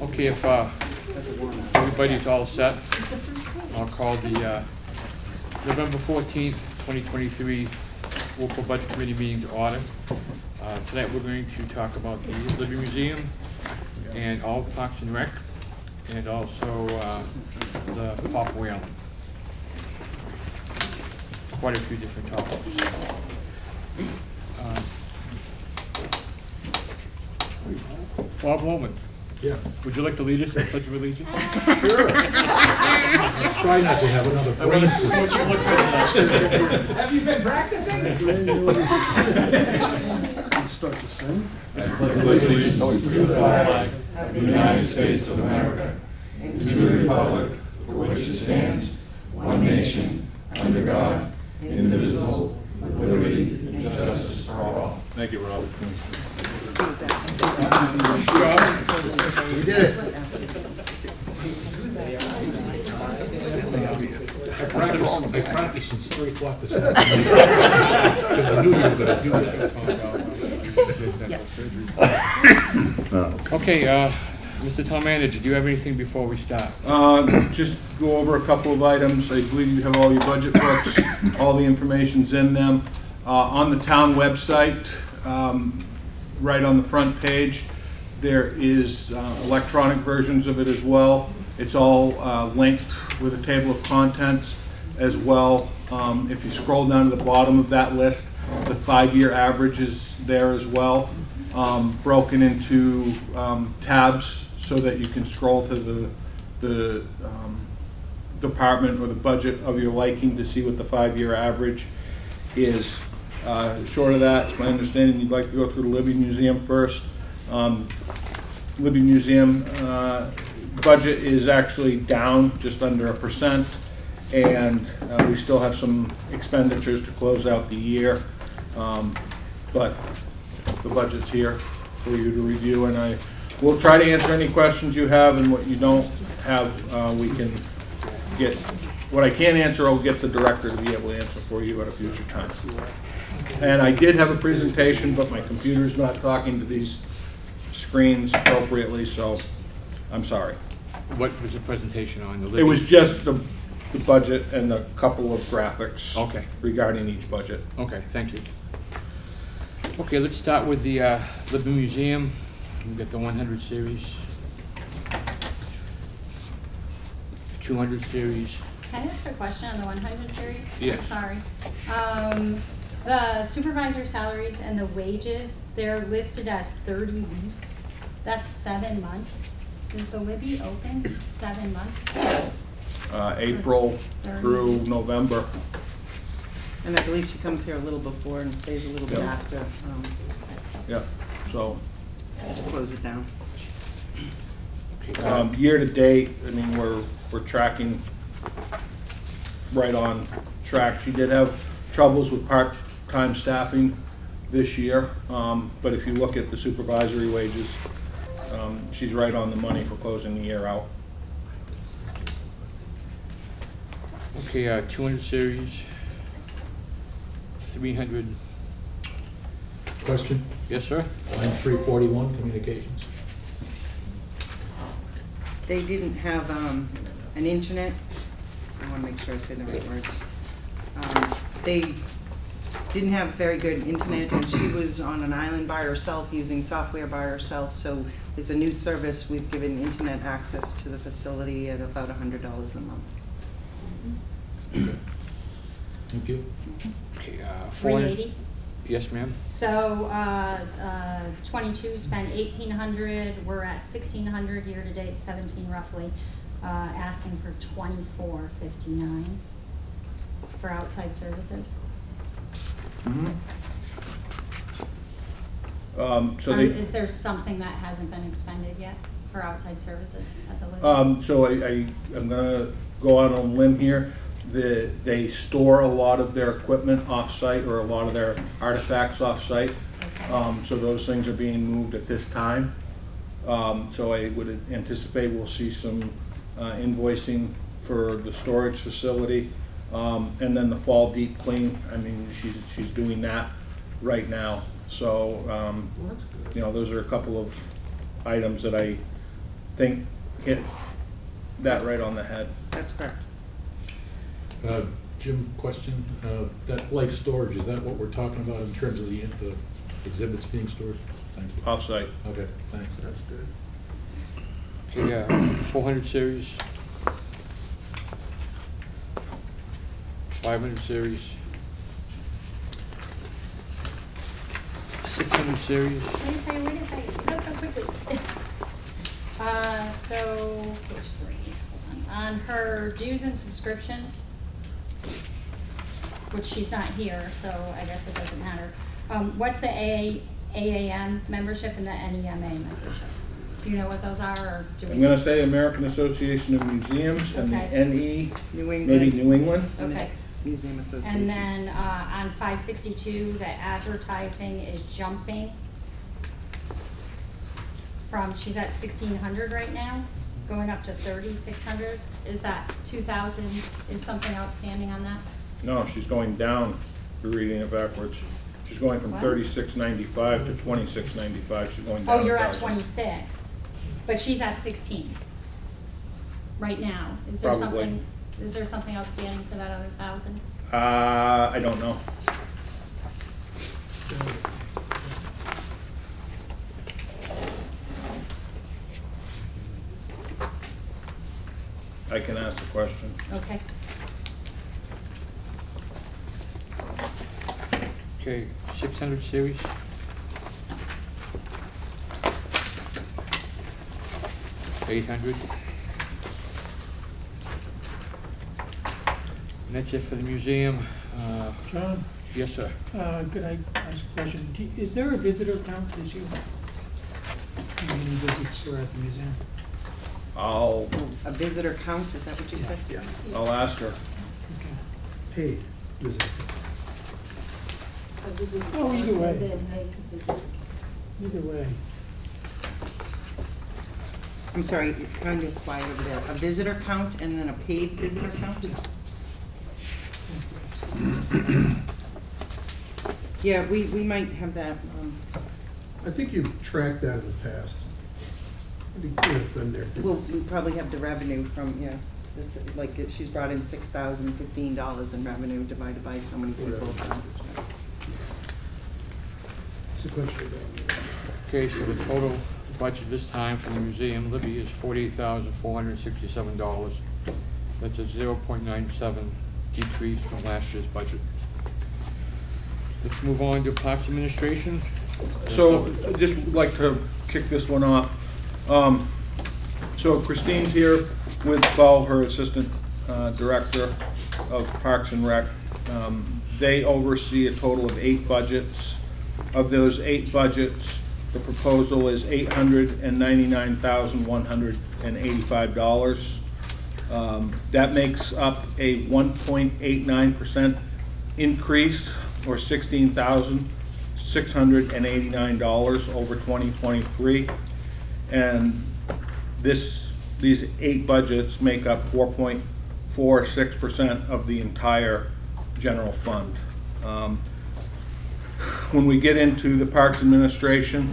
Okay, if everybody's all set, I'll call the November 14th, 2023 local budget committee meeting to order. Tonight we're going to talk about the Libby Museum and all Parks and Rec, and also the Pop Whale. Quite a few different topics. Bob Woolman. Yeah. Would you like to lead us in the Pledge of Allegiance? Sure. Let's try not to have another brain freeze. Have you been practicing? Start to sing. I pledge allegiance to the flag of the United States of America and to the republic for which it stands, one nation, under God, indivisible, with liberty and justice for all. Thank you, Rob. We did it. I practiced since 3 o'clock this afternoon. Because I knew you were going to do that. Okay, Mr. Town Manager, do you have anything before we start? Just go over a couple of items. I believe you have all your budget books. All the information's in them. On the town website, right on the front page, there is electronic versions of it as well. It's all linked with a table of contents as well. If you scroll down to the bottom of that list, the 5-year average is there as well, broken into tabs so that you can scroll to the department or the budget of your liking to see what the 5-year average is. Short of that, it's my understanding you'd like to go through the Libby Museum first. Libby Museum budget is actually down just under 1%, and we still have some expenditures to close out the year, but the budget's here for you to review, and I will try to answer any questions you have, and what you don't have, we can get. What I can't answer, I'll get the director to be able to answer for you at a future time. And I did have a presentation, but my computer's not talking to these screens appropriately, so I'm sorry. What was the presentation on? The Libby? It was just the budget and a couple of graphics regarding each budget. Okay, thank you. Okay, let's start with the Libby Museum. We've got the 100 series, 200 series. Can I ask a question on the 100 series? Yes. I'm sorry. The supervisor salaries and the wages, they're listed as 30 weeks. That's 7 months. Is the Libby open 7 months? April through November. And I believe she comes here a little before and stays a little bit after. Yeah, so. To close it down. Year to date, I mean, we're tracking right on track. She did have troubles with part-time staffing this year, but if you look at the supervisory wages, she's right on the money for closing the year out. Okay, 200 series, 300. Question? Yes, sir? Line 341, communications. They didn't have an internet. I want to make sure I say the right words. They didn't have very good internet, and she was on an island by herself using software by herself. So it's a new service. We've given internet access to the facility at about $100 a month. Okay. Thank you. Okay, 380. Yes, ma'am. So 22 spent 1,800. We're at 1,600 year to date, 17 roughly. Asking for 24.59 for outside services. So is there something that hasn't been expended yet for outside services at the Libby? so I'm gonna go out on a limb here. They store a lot of their equipment off-site, or a lot of their artifacts off-site. Okay. So those things are being moved at this time. So I would anticipate we'll see some invoicing for the storage facility, and then the fall deep clean. I mean, she's doing that right now. So you know, those are a couple of items that I think hit that right on the head. That's correct. Jim, question, that life storage, is that what we're talking about in terms of the exhibits being stored? Thank you. Off-site. Okay, thanks, that's good. Okay, 400 series, 500 series, 600 series. Where did I go so quickly? So, page 3, hold on. On her dues and subscriptions, which she's not here, so I guess it doesn't matter. What's the AAM membership and the NEMA membership? Do you know what those are, or do we? I'm gonna say American Association of Museums and the Okay. NE, New England. maybe New England. Okay. Museum Association. And then on 562, the advertising is jumping from, she's at 1,600 right now, going up to 3,600. Is that 2,000, is something outstanding on that? No, she's going down. You're reading it backwards. She's going from What? 36.95 to 26.95. She's going down. Oh, you're at 1,000. 26, but she's at 16 right now. Is there Probably. something, is there something outstanding for that other 1,000? I don't know. I can ask the question. Okay. Okay, 600 series. $800. And that's it for the museum. John, Yes, sir. could I ask a question? Is there a visitor count this year? How many visits were at the museum? I'll A visitor count, is that what you said? Yeah, I'll ask her. Okay. paid visitor. Oh, either way. Either way. I'm sorry, you're kind of quiet over there. A visitor count and then a paid visitor count? Yeah, we might have that. I think you've tracked that in the past. I think it's been there. We probably have the revenue from, yeah, this, like, she's brought in $6,015 in revenue divided by so many people, so. It's a question about. Okay, so the total budget this time for the museum, Libby, is $48,467. That's a 0.97 decrease from last year's budget. Let's move on to Parks Administration. So, I'd just like to kick this one off. So Christine's here with Paul, her Assistant Director of Parks and Rec. They oversee a total of 8 budgets. Of those 8 budgets, the proposal is $899,185. That makes up a 1.89% increase, or $16,689 over 2023. And these 8 budgets make up 4.46% of the entire general fund. When we get into the Parks Administration,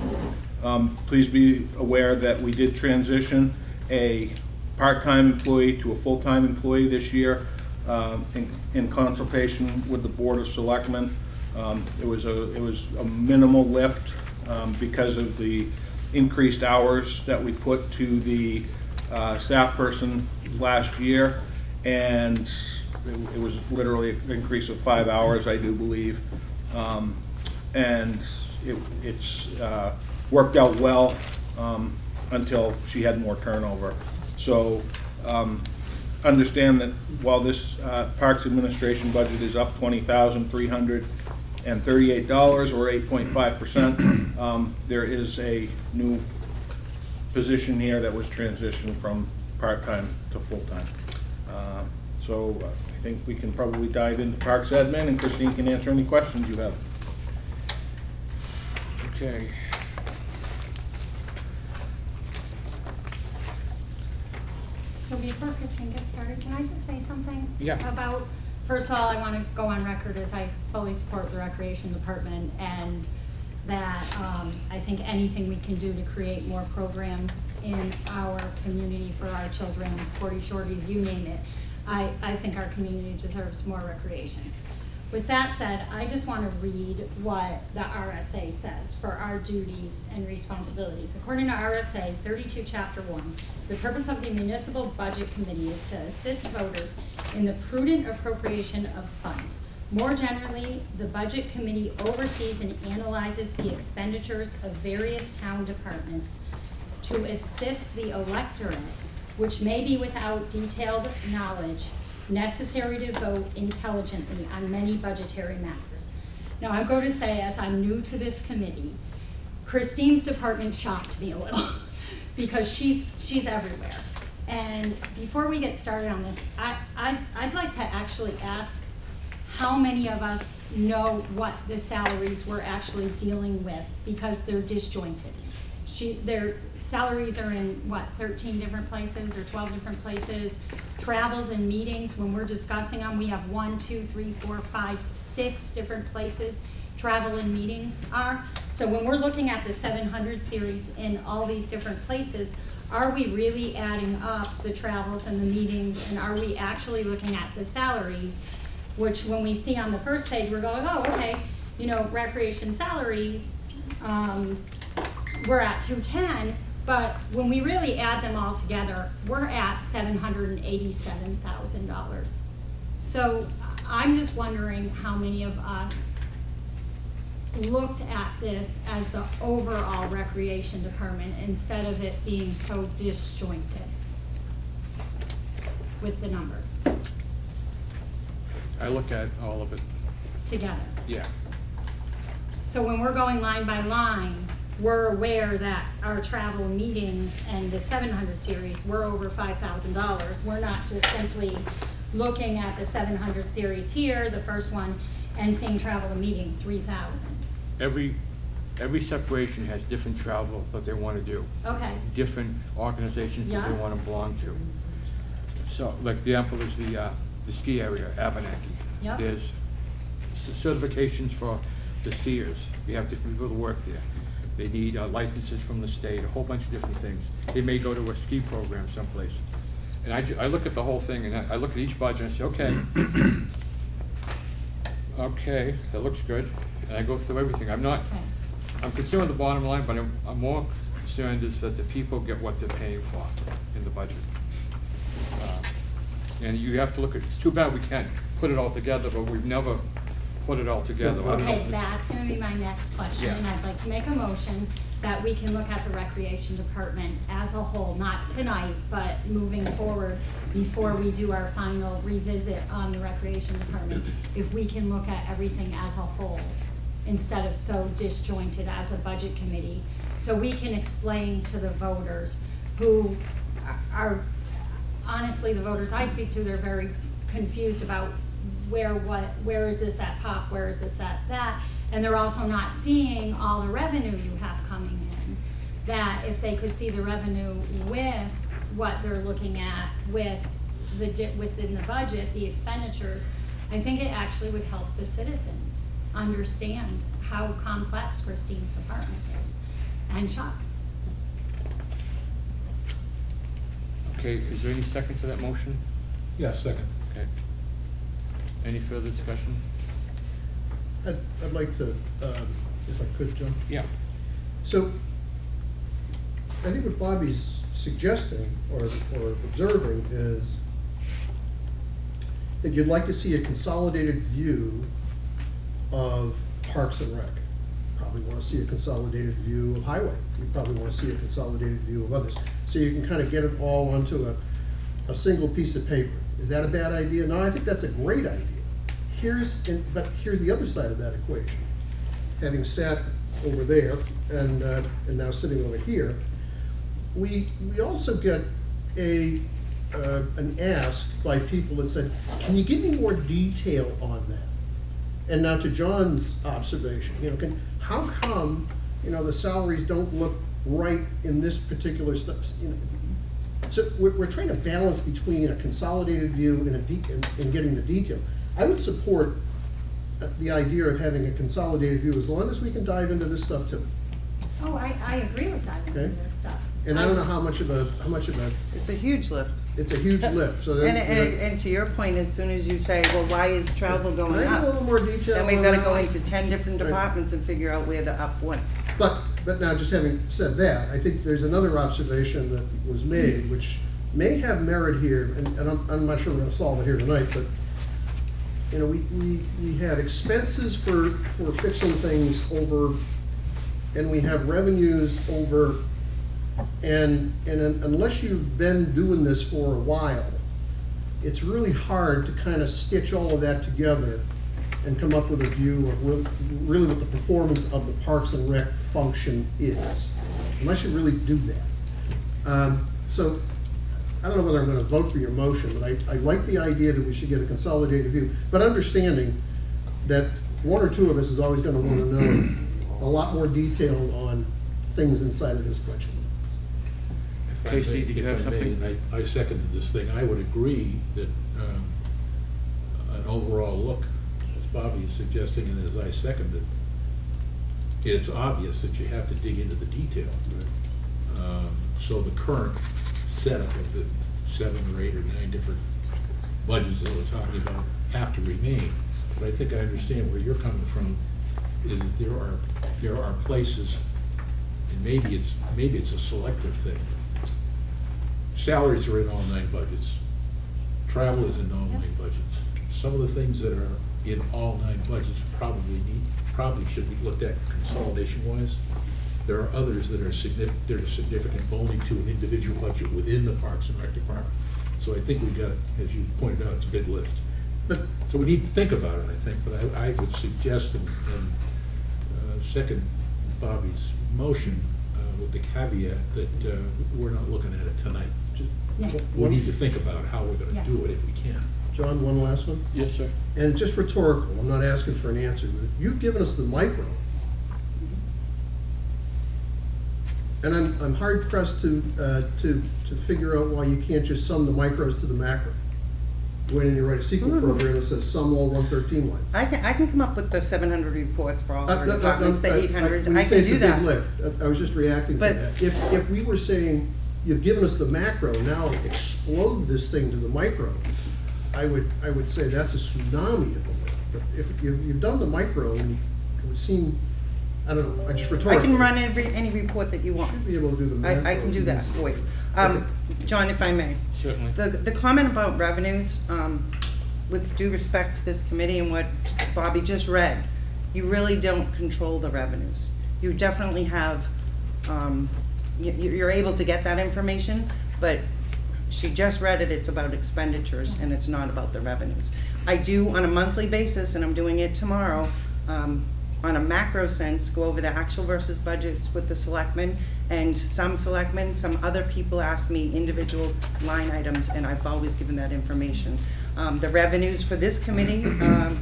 please be aware that we did transition a part-time employee to a full-time employee this year in consultation with the Board of Selectmen. It was a minimal lift because of the increased hours that we put to the staff person last year, and it was literally an increase of 5 hours, I do believe. And it's worked out well until she had more turnover. So understand that while this Parks Administration budget is up $20,338 or 8.5%, there is a new position here that was transitioned from part-time to full-time. So I think we can probably dive into Parks Admin, and Christine can answer any questions you have. Okay. So before Christine gets started, can I just say something? Yeah. About, first of all, I want to go on record as I fully support the Recreation Department, and that I think anything we can do to create more programs in our community for our children, sporty shorties, you name it, I think our community deserves more recreation. With that said, I just want to read what the RSA says for our duties and responsibilities. According to RSA 32, Chapter 1, the purpose of the Municipal Budget Committee is to assist voters in the prudent appropriation of funds. More generally, the Budget Committee oversees and analyzes the expenditures of various town departments to assist the electorate, which may be without detailed knowledge necessary to vote intelligently on many budgetary matters. Now, I'm going to say, as I'm new to this committee, Christine's department shocked me a little because she's everywhere. And before we get started on this, I'd like to actually ask how many of us know what the salaries we're actually dealing with, because they're disjointed. Their salaries are in, what, 13 different places or 12 different places. Travels and meetings, when we're discussing them, we have 1, 2, 3, 4, 5, 6 different places travel and meetings are. So when we're looking at the 700 series in all these different places, are we really adding up the travels and the meetings, and are we actually looking at the salaries, which when we see on the first page, we're going, oh, okay, you know, recreation salaries, we're at 210, but when we really add them all together, we're at $787,000. So I'm just wondering how many of us looked at this as the overall recreation department instead of it being so disjointed with the numbers. I look at all of it. Together. Yeah. So when we're going line by line, we're aware that our travel meetings and the 700 series, we're over $5,000. We're not just simply looking at the 700 series here, the first one, and seeing travel and meeting, 3,000. Every separation has different travel that they want to do. Okay. Different organizations that they Yeah. want to belong to. So, like the example is the ski area, Abenaki. Yep. There's certifications for the skiers. We have different people that work there. They need licenses from the state, a whole bunch of different things. They may go to a ski program someplace. And I look at the whole thing, and I look at each budget and I say, okay, okay, that looks good. And I go through everything. I'm concerned with the bottom line, but I'm more concerned is that the people get what they're paying for in the budget. And you have to look at, it's too bad we can't put it all together, but we've never put it all together. Okay, that's gonna be my next question, Yeah. and I'd like to make a motion that we can look at the recreation department as a whole, not tonight, but moving forward, before we do our final revisit on the recreation department, if we can look at everything as a whole, instead of so disjointed as a budget committee, so we can explain to the voters who are, honestly, the voters I speak to, they're very confused about where is this at POP, where is this at that, and they're also not seeing all the revenue you have coming in, that if they could see the revenue with what they're looking at with within the budget, the expenditures, I think it actually would help the citizens understand how complex Christine's department is, and Chuck's. Okay, is there any second to that motion? Yeah, second. Okay. Any further discussion? I'd like to, if I could, John. Yeah. So, I think what Bobby's suggesting or observing is that you'd like to see a consolidated view of Parks and Rec. Probably want to see a consolidated view of Highway. You probably want to see a consolidated view of others. So you can kind of get it all onto a single piece of paper. Is that a bad idea? No, I think that's a great idea. But here's the other side of that equation. Having sat over there and now sitting over here, we also get an ask by people that said, can you give me more detail on that? And now to John's observation, how come, the salaries don't look right in this particular stuff? So we're trying to balance between a consolidated view and getting the detail. I would support the idea of having a consolidated view, as long as we can dive into this stuff too. Oh, I agree with diving into Okay. this stuff. And I don't know how much of a, It's a huge lift. it's a huge lift, so And, then, and to your point, as soon as you say, well, why is travel can going I get a little up? more detail Then on we've gotta that? go into 10 different Right. departments and figure out where the up went. But now, just having said that, I think there's another observation that was made, which may have merit here, and I'm not sure we're gonna solve it here tonight, but, you know, we have expenses for fixing things over, and we have revenues over, and unless you've been doing this for a while, it's really hard to kind of stitch all of that together and come up with a view of really what the performance of the Parks and Rec function is, unless you really do that. So, I don't know whether I'm gonna vote for your motion, but I like the idea that we should get a consolidated view, but understanding that one or two of us is always gonna wanna know a lot more detail on things inside of this budget. If I Casey, may- did you have if I may, something? and I seconded this thing, I would agree that an overall look, as Bobby is suggesting and as I seconded, it's obvious that you have to dig into the detail. So the current setup of the 7 or 8 or 9 different budgets that we're talking about have to remain. But I think I understand where you're coming from, is that there are places, and maybe it's a selective thing. Salaries are in all 9 budgets. Travel is in all 9 budgets. Some of the things that are in all 9 budgets probably should be looked at consolidation-wise. There are others that are significant only to an individual budget within the Parks and Rec Department. So I think we got, as you pointed out, it's a big lift. But So we need to think about it, I think, but I would suggest and second Bobby's motion with the caveat that we're not looking at it tonight. Yeah. We need to think about how we're Yeah. gonna do it if we can. John, one last one? Yes, sir. And just rhetorical, I'm not asking for an answer, but you've given us the micro. And I'm hard pressed to figure out why you can't just sum the micros to the macro. When you write a SQL program that says sum all 113 lines. I can come up with the 700 reports for all our No, departments, the 800s, when you I say can it's do a that. big lift, I was just reacting to But- that. If we were saying, you've given us the macro, now explode this thing to the micro, I would say that's a tsunami of a lift. But if you've done the micro, and it would seem, I don't know, I just I rhetorically. can run any report that you want. Should be able to do the macro. I can do that for you. Okay. John, if I may. Certainly. The comment about revenues, with due respect to this committee and what Bobby just read, you really don't control the revenues. You definitely have, you're able to get that information, but she just read it, it's about expenditures and it's not about the revenues. I do on a monthly basis, and I'm doing it tomorrow, on a macro sense, go over the actual versus budgets with the selectmen, and some selectmen, some other people ask me individual line items, and I've always given that information. The revenues for this committee,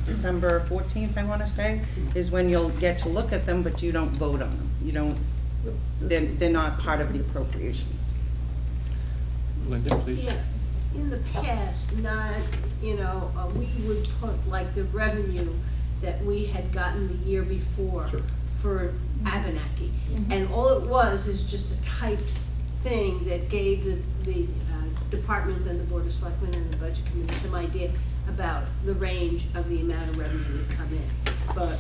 December 14th, I wanna say, is when you'll get to look at them, but you don't vote on them. You don't, they're not part of the appropriations. Linda, please. Yeah, in the past, we would put like the revenue that we had gotten the year before Sure. for Abenaki. Mhm. And all it was is just a typed thing that gave the departments and the Board of Selectmen and the Budget Committee some idea about the range of the amount of revenue that would come in. But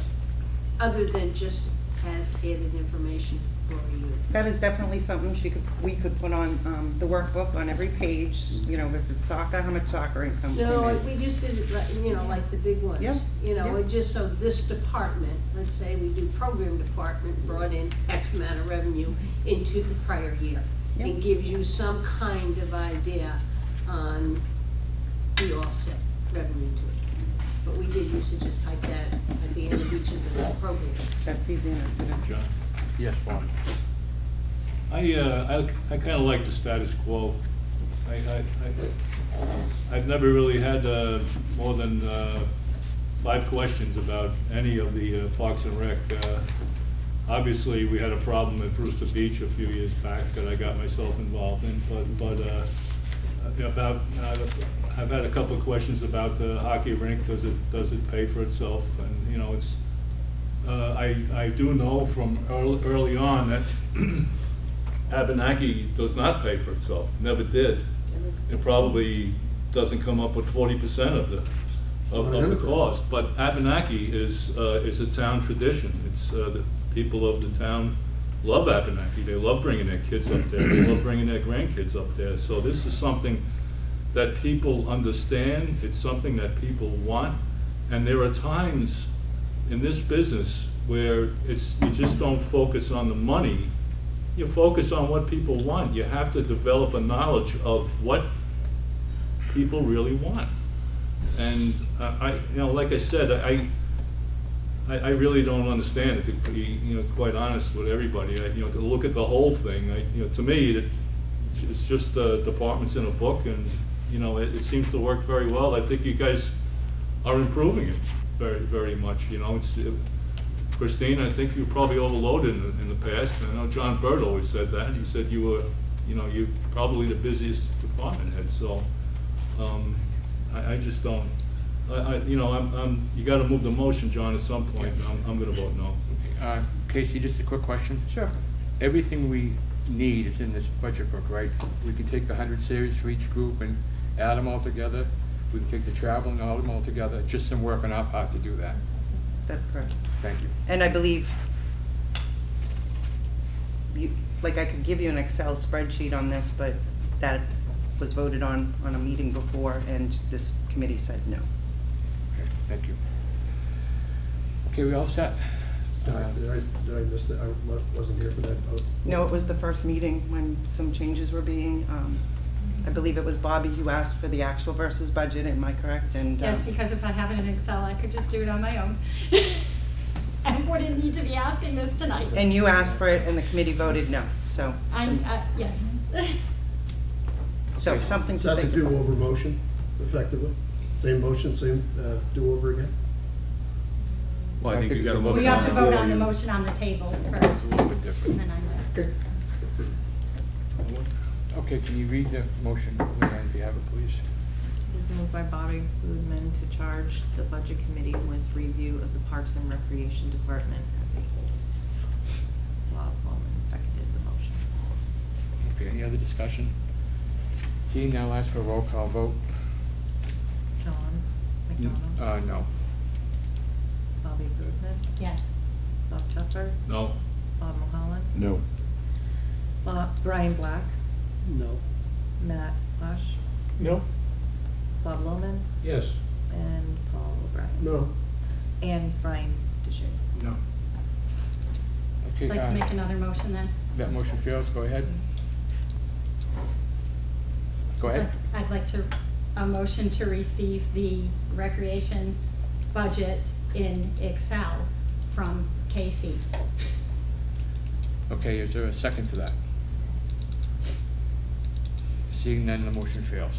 other than just as added information for you. That is definitely something we could put on, the workbook on every page, if it's soccer, how much soccer income came No, in. we just did it, like the big ones. Yeah, yeah. It just so this department, let's say we do program department, brought in X amount of revenue into the prior year. Yeah. It gives you some kind of idea on the offset revenue to it. But we did used to just type that at the end of each of the programs. That's easy enough to do. John? Yes, Bob. I kind of like the status quo. I've never really had more than 5 questions about any of the Parks and Rec. Obviously, we had a problem at Brewster Beach a few years back that I got myself involved in, but about, I've had a couple of questions about the hockey rink. Does it pay for itself? And, you know, it's, I do know from early on that Abenaki does not pay for itself, never did. It probably doesn't come up with 40% of the cost. But Abenaki is a town tradition. It's the people of the town love Abenaki. They love bringing their kids up there. They love bringing their grandkids up there. So this is something that people understand. It's something that people want. And there are times in this business where you just don't focus on the money. You focus on what people want. You have to develop a knowledge of what people really want. And you know, like I said, I really don't understand it, to be, you know, quite honest with everybody. You know, to look at the whole thing, you know, to me, it's just departments in a book, and you know, it seems to work very well. I think you guys are improving it very, very much. You know, Christine, I think you were probably overloaded in the past. I know John Bird always said that. He said you were, you know, you're probably the busiest department head. So I just don't. You know, you got to move the motion, John, at some point. I'm going to vote no. Casey, just a quick question. Sure. Everything we need is in this budget book, right? We can take the 100 series for each group and add them all together. We can take the travel and add them all together. Just some work on our part to do that. That's correct. Thank you. And I believe, like, I could give you an Excel spreadsheet on this, but that was voted on a meeting before, and this committee said no. Okay, thank you. Okay, we all set? Did I miss that? I wasn't here for that vote. No, it was the first meeting when some changes were being, I believe it was Bobby who asked for the actual versus budget, am I correct? And Yes, because if I have it in Excel, I could just do it on my own. I wouldn't need to be asking this tonight. And you asked for it and the committee voted no, so. Yes. So something Is to that think the about. do-over motion, effectively? Same motion, same do-over again? Well, I think you got to it's a vote. We have to vote on the you. motion on the table first. It's a little bit different. And then I Okay. Okay, can you read the motion, Leanne, if you have it, please? It was moved by Bobby Goodman to charge the Budget Committee with review of the Parks and Recreation Department as a whole. Bob Bowman seconded the motion. Okay, any other discussion? Seeing now, ask for a roll call vote. John McDonald. No. Bobby Goodman. Yes. Bob Tupper. No. Bob Mulholland. No. Brian Black. No. Matt Lush. No. Bob Lohman. Yes. And Paul O'Brien. No. And Brian DeShays. No. Okay, I'd like to make another motion then. that motion fails, go ahead. Go ahead. I'd like a motion to receive the recreation budget in Excel from Casey. Okay, is there a second to that? Seeing none, the motion fails.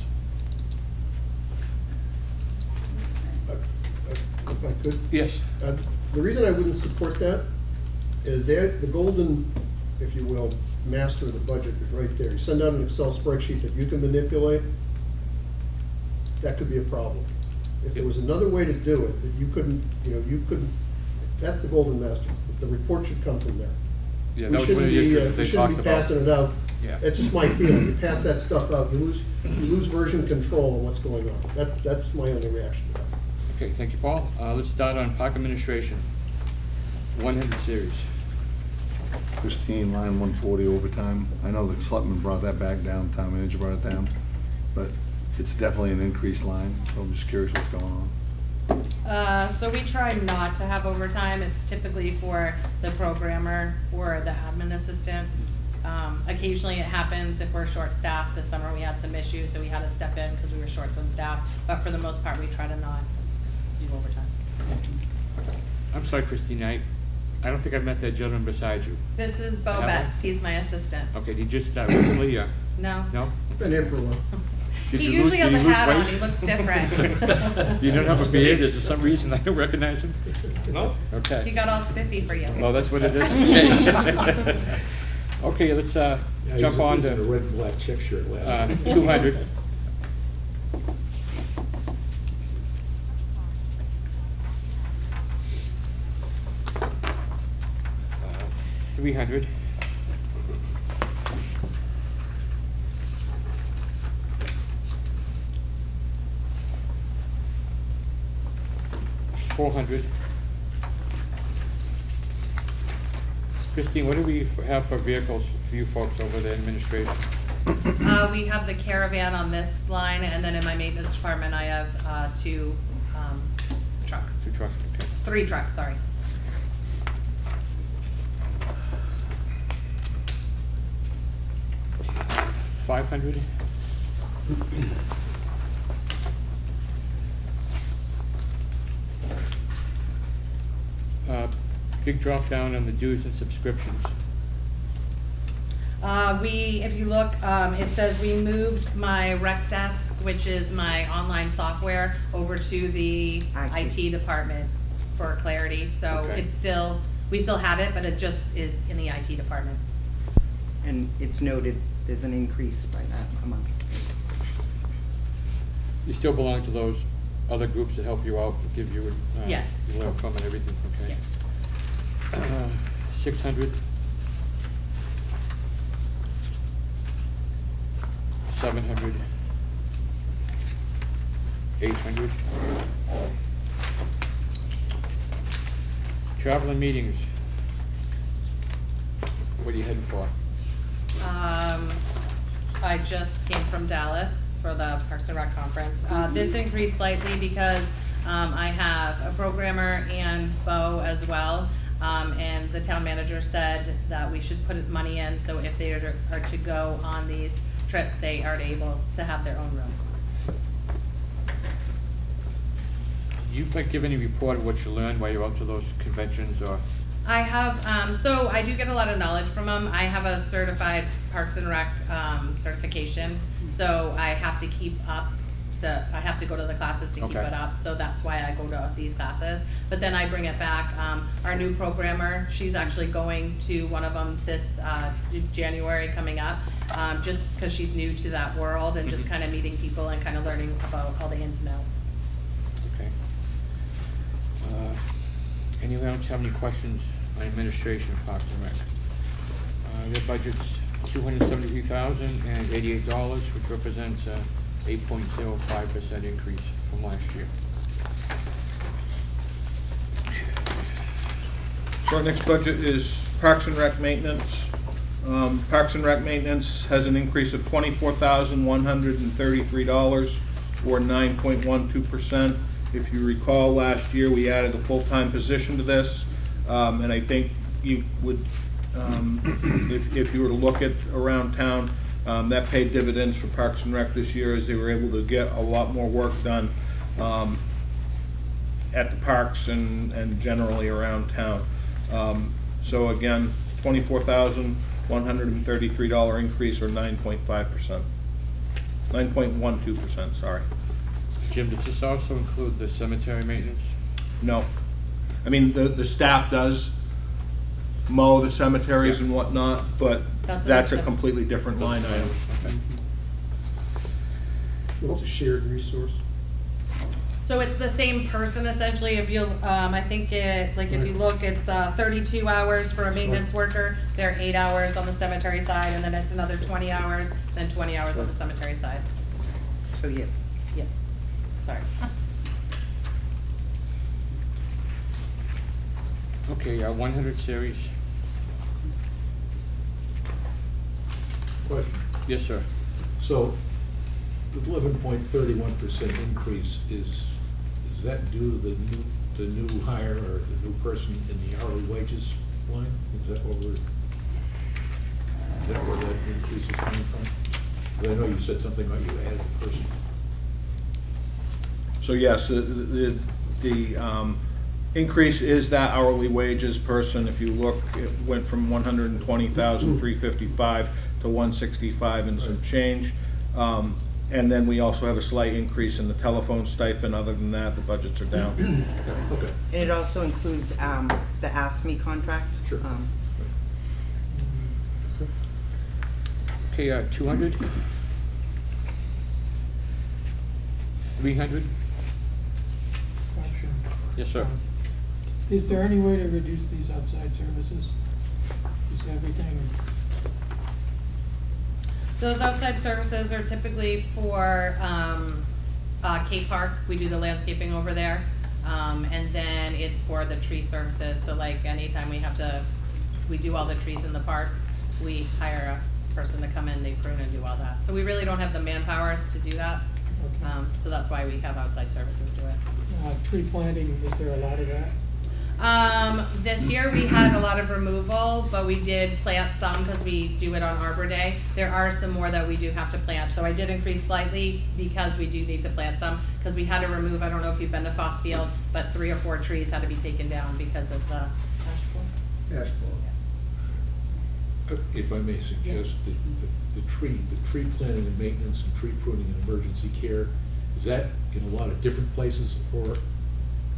If I could? Yes. The reason I wouldn't support that is the golden, if you will, master of the budget is right there. You send out an Excel spreadsheet that you can manipulate, that could be a problem. If there was another way to do it, that you couldn't, that's the golden master. The report should come from there. Yeah, We that was one of the issues they shouldn't talked be about. passing it out. Yeah. That's just my feeling. You pass that stuff out, you lose version control on what's going on. That's my only reaction to that. Okay, thank you, Paul. Let's start on park administration. 100 series. Christine, line 140 overtime. I know the selectman brought that back down, town manager brought it down, but it's definitely an increased line, so I'm just curious what's going on. So we try not to have overtime. It's typically for the programmer or the admin assistant. Occasionally it happens if we're short-staffed. This summer we had some issues, so we had to step in because we were short some staff. But for the most part, we try to not do overtime. I'm sorry, Christine, I don't think I've met that gentleman beside you. This is Bo Haven't? Betts. He's my assistant. Okay, did you just start recently, No. No? Been here for a while. Did He you usually lose- has a did you lose hat on. weight? He looks different. You don't have a beard, is there some reason I don't recognize him? No. He Okay. got all spiffy for you. Oh, that's what it is? Okay, okay, let's jump on He was in a to red and black check shirt last night. 200. 300. $400. Christine, what do we have for vehicles for you folks over the administration? We have the caravan on this line, and then in my maintenance department, I have two trucks. 2 trucks, okay. 3 trucks, sorry. $500. Big drop down on the dues and subscriptions. If you look, it says we moved my rec desk, which is my online software, over to the IT department for clarity. So Okay. it's still, we still have it, but it just is in the IT department. And it's noted, there's an increase by that amount. You still belong to those other groups that help you out, give you, Yes. you learn from and everything, okay? 600. 700. 800. Travel and meetings. What are you heading for? I just came from Dallas for the Parks and Rec conference. This increased slightly because I have a programmer and Bo as well. And the town manager said that we should put money in, so if they are to go on these trips, they are able to have their own room. You like give any report of what you learned while you're out to those conventions, or? I have, so I do get a lot of knowledge from them. I have a certified Parks and Rec certification, so I have to keep up. So I have to go to the classes to keep Okay. it up, so that's why I go to these classes. But then I bring it back. Our new programmer, she's actually going to one of them this January coming up, just because she's new to that world and just kind of meeting people and kind of learning about all the ins and outs. Okay. Anyone else have any questions on administration of Parks and Rec? Their budget's $273,088, which represents 8.05% increase from last year. So our next budget is Parks and Rec maintenance. Parks and Rec maintenance has an increase of $24,133, or 9.12%. If you recall, last year we added a full-time position to this, and I think you would, if you were to look at around town, that paid dividends for Parks and Rec this year, as they were able to get a lot more work done at the parks and generally around town. So again, $24,133 increase, or 9.5%, 9.12%, sorry. Jim, does this also include the cemetery maintenance? No. I mean, the staff does mow the cemeteries and whatnot, but that's a completely different line item. Okay. What's a shared resource? So it's the same person essentially. If you, I think it, like if you look, it's 32 hours for a maintenance worker. There are 8 hours on the cemetery side, and then it's another 20 hours, then 20 hours on the cemetery side. So yes. Yes. Sorry. Okay, 100 series. Question. Yes, sir. So, the 11.31% increase is that due to the new hire or the new person in the hourly wages line? Is that where that increase is coming from? But I know you said something about you added a person. So yes, the increase is that hourly wages person. If you look, it went from 120,355 to 165 and some change. And then we also have a slight increase in the telephone stipend. Other than that, the budgets are down. Okay. And it also includes the ASME contract. Sure. Okay, 200. 300. Option. Yes, sir. Is there any way to reduce these outside services? Is everything, Those outside services are typically for, Cape Park, we do the landscaping over there. And then it's for the tree services, so like anytime we do all the trees in the parks, we hire a person to come in, they prune and do all that. So we really don't have the manpower to do that, okay. so that's why we have outside services do it. Tree planting, is there a lot of that? This year we had a lot of removal, but we did plant some because we do it on Arbor Day. There are some more that we do have to plant, so I did increase slightly because we do need to plant some, because we had to remove, I don't know if you've been to Foss Field, but 3 or 4 trees had to be taken down because of the ash borer. Ash borer. If I may suggest, the tree planting and maintenance and tree pruning and emergency care, is that in a lot of different places, or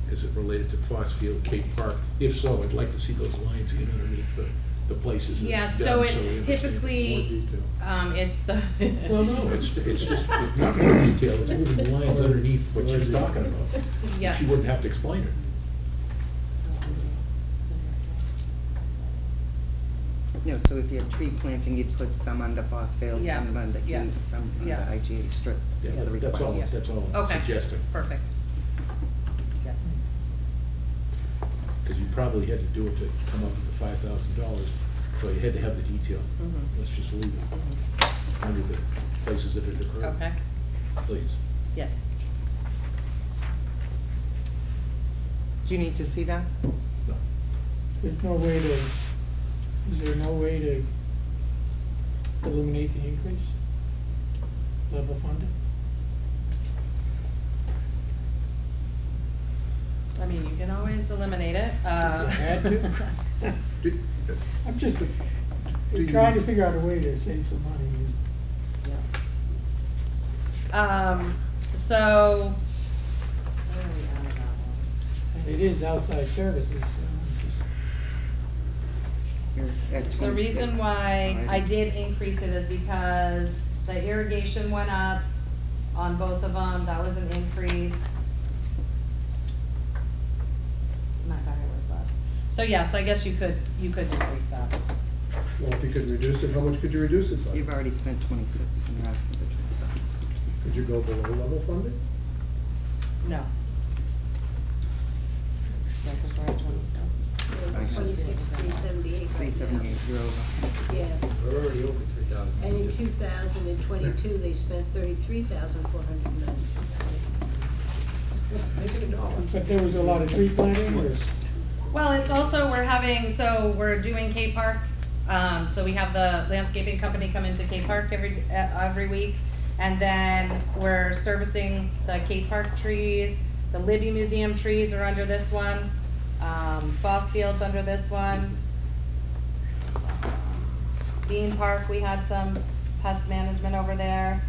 is it related to Foss Field, Cape Park? If so, I'd like to see those lines in underneath the places that Yeah, it's so done, it's we understand it in more typically, detail. it's the. Well, no, it's just, it's not more detail, it's moving the lines underneath what she's talking about. Yeah. She wouldn't have to explain it. No, so if you have tree planting, you'd put some under Fossfield, Yeah, some under, yeah, some under yeah. IGA strip, Yeah, is the that's all, request. that's all I'm Okay, suggesting. perfect. Yes. Because you probably had to do it to come up with the $5,000, so you had to have the detail. Mhm. Let's just leave it under the places that it occurred. Okay, Please. yes. Do you need to see that? No. There's no way to, is there no way to eliminate the increase? Level funded? I mean, you can always eliminate it. If you had to? I'm just you- trying to figure out a way to save some money. So, where are we at on that one? And it is outside services, so it's just, You're at 26 The reason why I already. did increase it is because the irrigation went up on both of them, that was an increase. Matter of fact, it was less. So yes, I guess you could decrease that. Well, if you could reduce it, how much could you reduce it by? You've already spent 26 and you're asking for 25. Could you go below level funded? No. Yeah, because we're at 27. 26, 378 right now. 378, you're over. Yeah, We're already over 3,000. and in 2022, they spent 33,490. Make it $1. but there was a lot of tree planting, or? Well, it's also, we're doing Cape Park, so we have the landscaping company come into Cape Park every week. And then we're servicing the Cape Park trees, the Libby Museum trees are under this one, Foss Field's under this one. Bean Park, we had some pest management over there.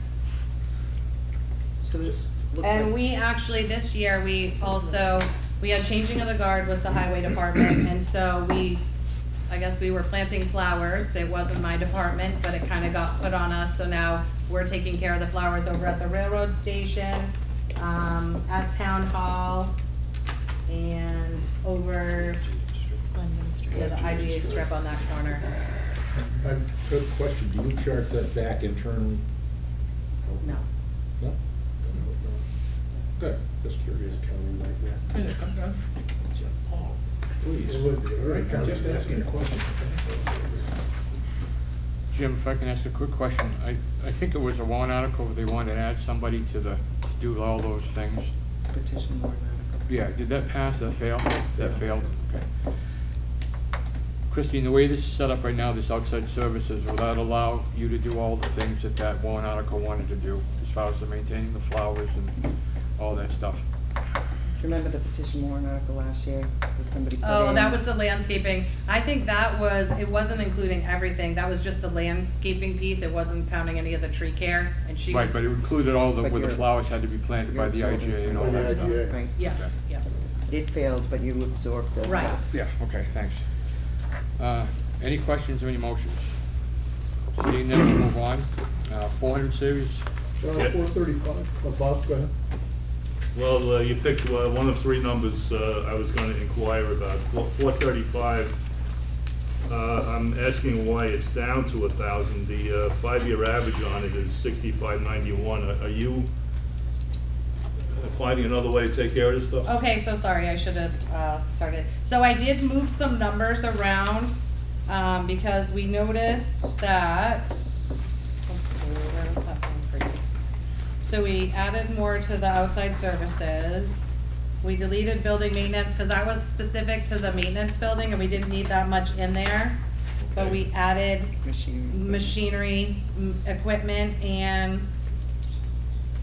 So this looks like. And we actually, this year, we had changing of the guard with the highway department, and so I guess we were planting flowers. It wasn't my department, but it kind of got put on us, so now we're taking care of the flowers over at the railroad station, at Town Hall, and over, yeah, the IGA strip on that corner. I have a question, do you charge that back internally? No. No? Good, just curious. Please. It would be, all right. I'm just asking a question. Jim, if I can ask a quick question, I think it was a warrant article where they wanted to add somebody to do all those things. Petition warrant article. Yeah, did that pass, that fail? That failed, okay. Christine, the way this is set up right now, this outside services, will that allow you to do all the things that that warrant article wanted to do, as far as the maintaining the flowers and all that stuff? Do you remember the petition warrant article last year that somebody put in? Oh, that was the landscaping. I think it wasn't including everything. That was just the landscaping piece. It wasn't counting any of the tree care, and she was. Right, but it included all the, But where the you're- flowers had to be planted by the you're absorbing IGA and all some that of stuff. the IGA. Right. Yes, yeah. It failed, but you absorbed the Right. costs. Yeah, okay, thanks. Any questions or any motions? Seeing none, we'll move on. 400 series, 435, Bob, go ahead. Well, you picked one of 3 numbers I was going to inquire about. 435 I'm asking why it's down to 1,000. The 5-year average on it is 6591. Are you finding another way to take care of this stuff? Okay, so sorry, I should have started. So I did move some numbers around because we noticed that, let's see, where was that increase? So we added more to the outside services. We deleted building maintenance because I was specific to the maintenance building and we didn't need that much in there. But we added machinery, equipment, and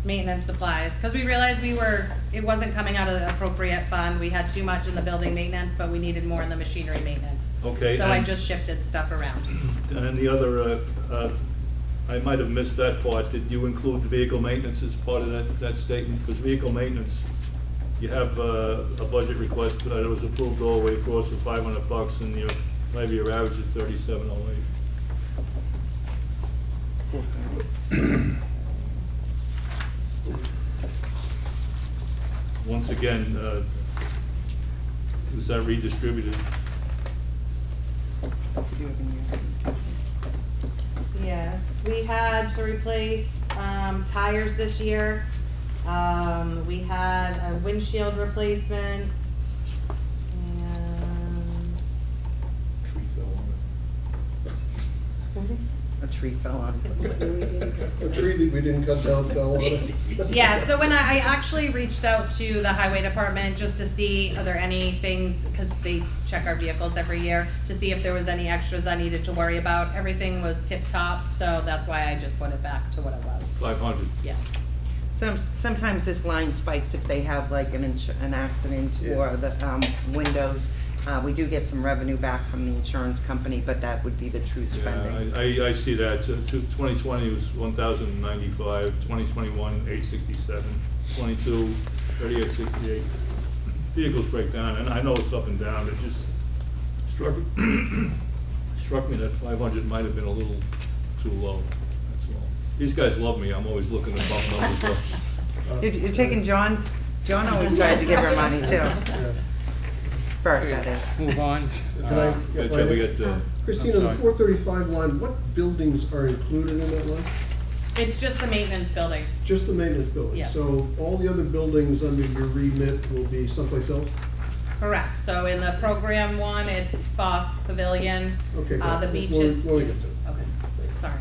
maintenance supplies, because we realized it wasn't coming out of the appropriate fund. We had too much in the building maintenance, but we needed more in the machinery maintenance. Okay. So I just shifted stuff around. And then the other, I might have missed that part. Did you include vehicle maintenance as part of that statement? Because vehicle maintenance, you have a budget request that was approved all the way across for $500, and maybe your average is $3708. Once again, was that redistributed? Yes, we had to replace tires this year. We had a windshield replacement and Tree fell on it. A tree fell on it. A tree that we didn't cut down fell on it. yeah, so when I actually reached out to the highway department just to see are there any things, because they check our vehicles every year, to see if there was any extras I needed to worry about. Everything was tip top, so that's why I just put it back to what it was. 500. Yeah. Sometimes this line spikes if they have like an accident or the windows. We do get some revenue back from the insurance company, but that would be the true spending. Yeah, I see that. 2020 was 1,095, 2021, 867, 22, 3868. Vehicles break down, and I know it's up and down. It just struck me that 500 might have been a little too low. That's all. These guys love me. I'm always looking to bump numbers up. You're taking John's, John always tried to give her money too. Yeah. Bert, that is. Move on. Christina, the 435 line, what buildings are included in that line? It's just the maintenance building. Just the maintenance building? Yes. So all the other buildings under your remit will be someplace else? Correct. So in the program one, it's Foss Pavilion. Okay, The good. beach We'll is. get to it. Okay, sorry.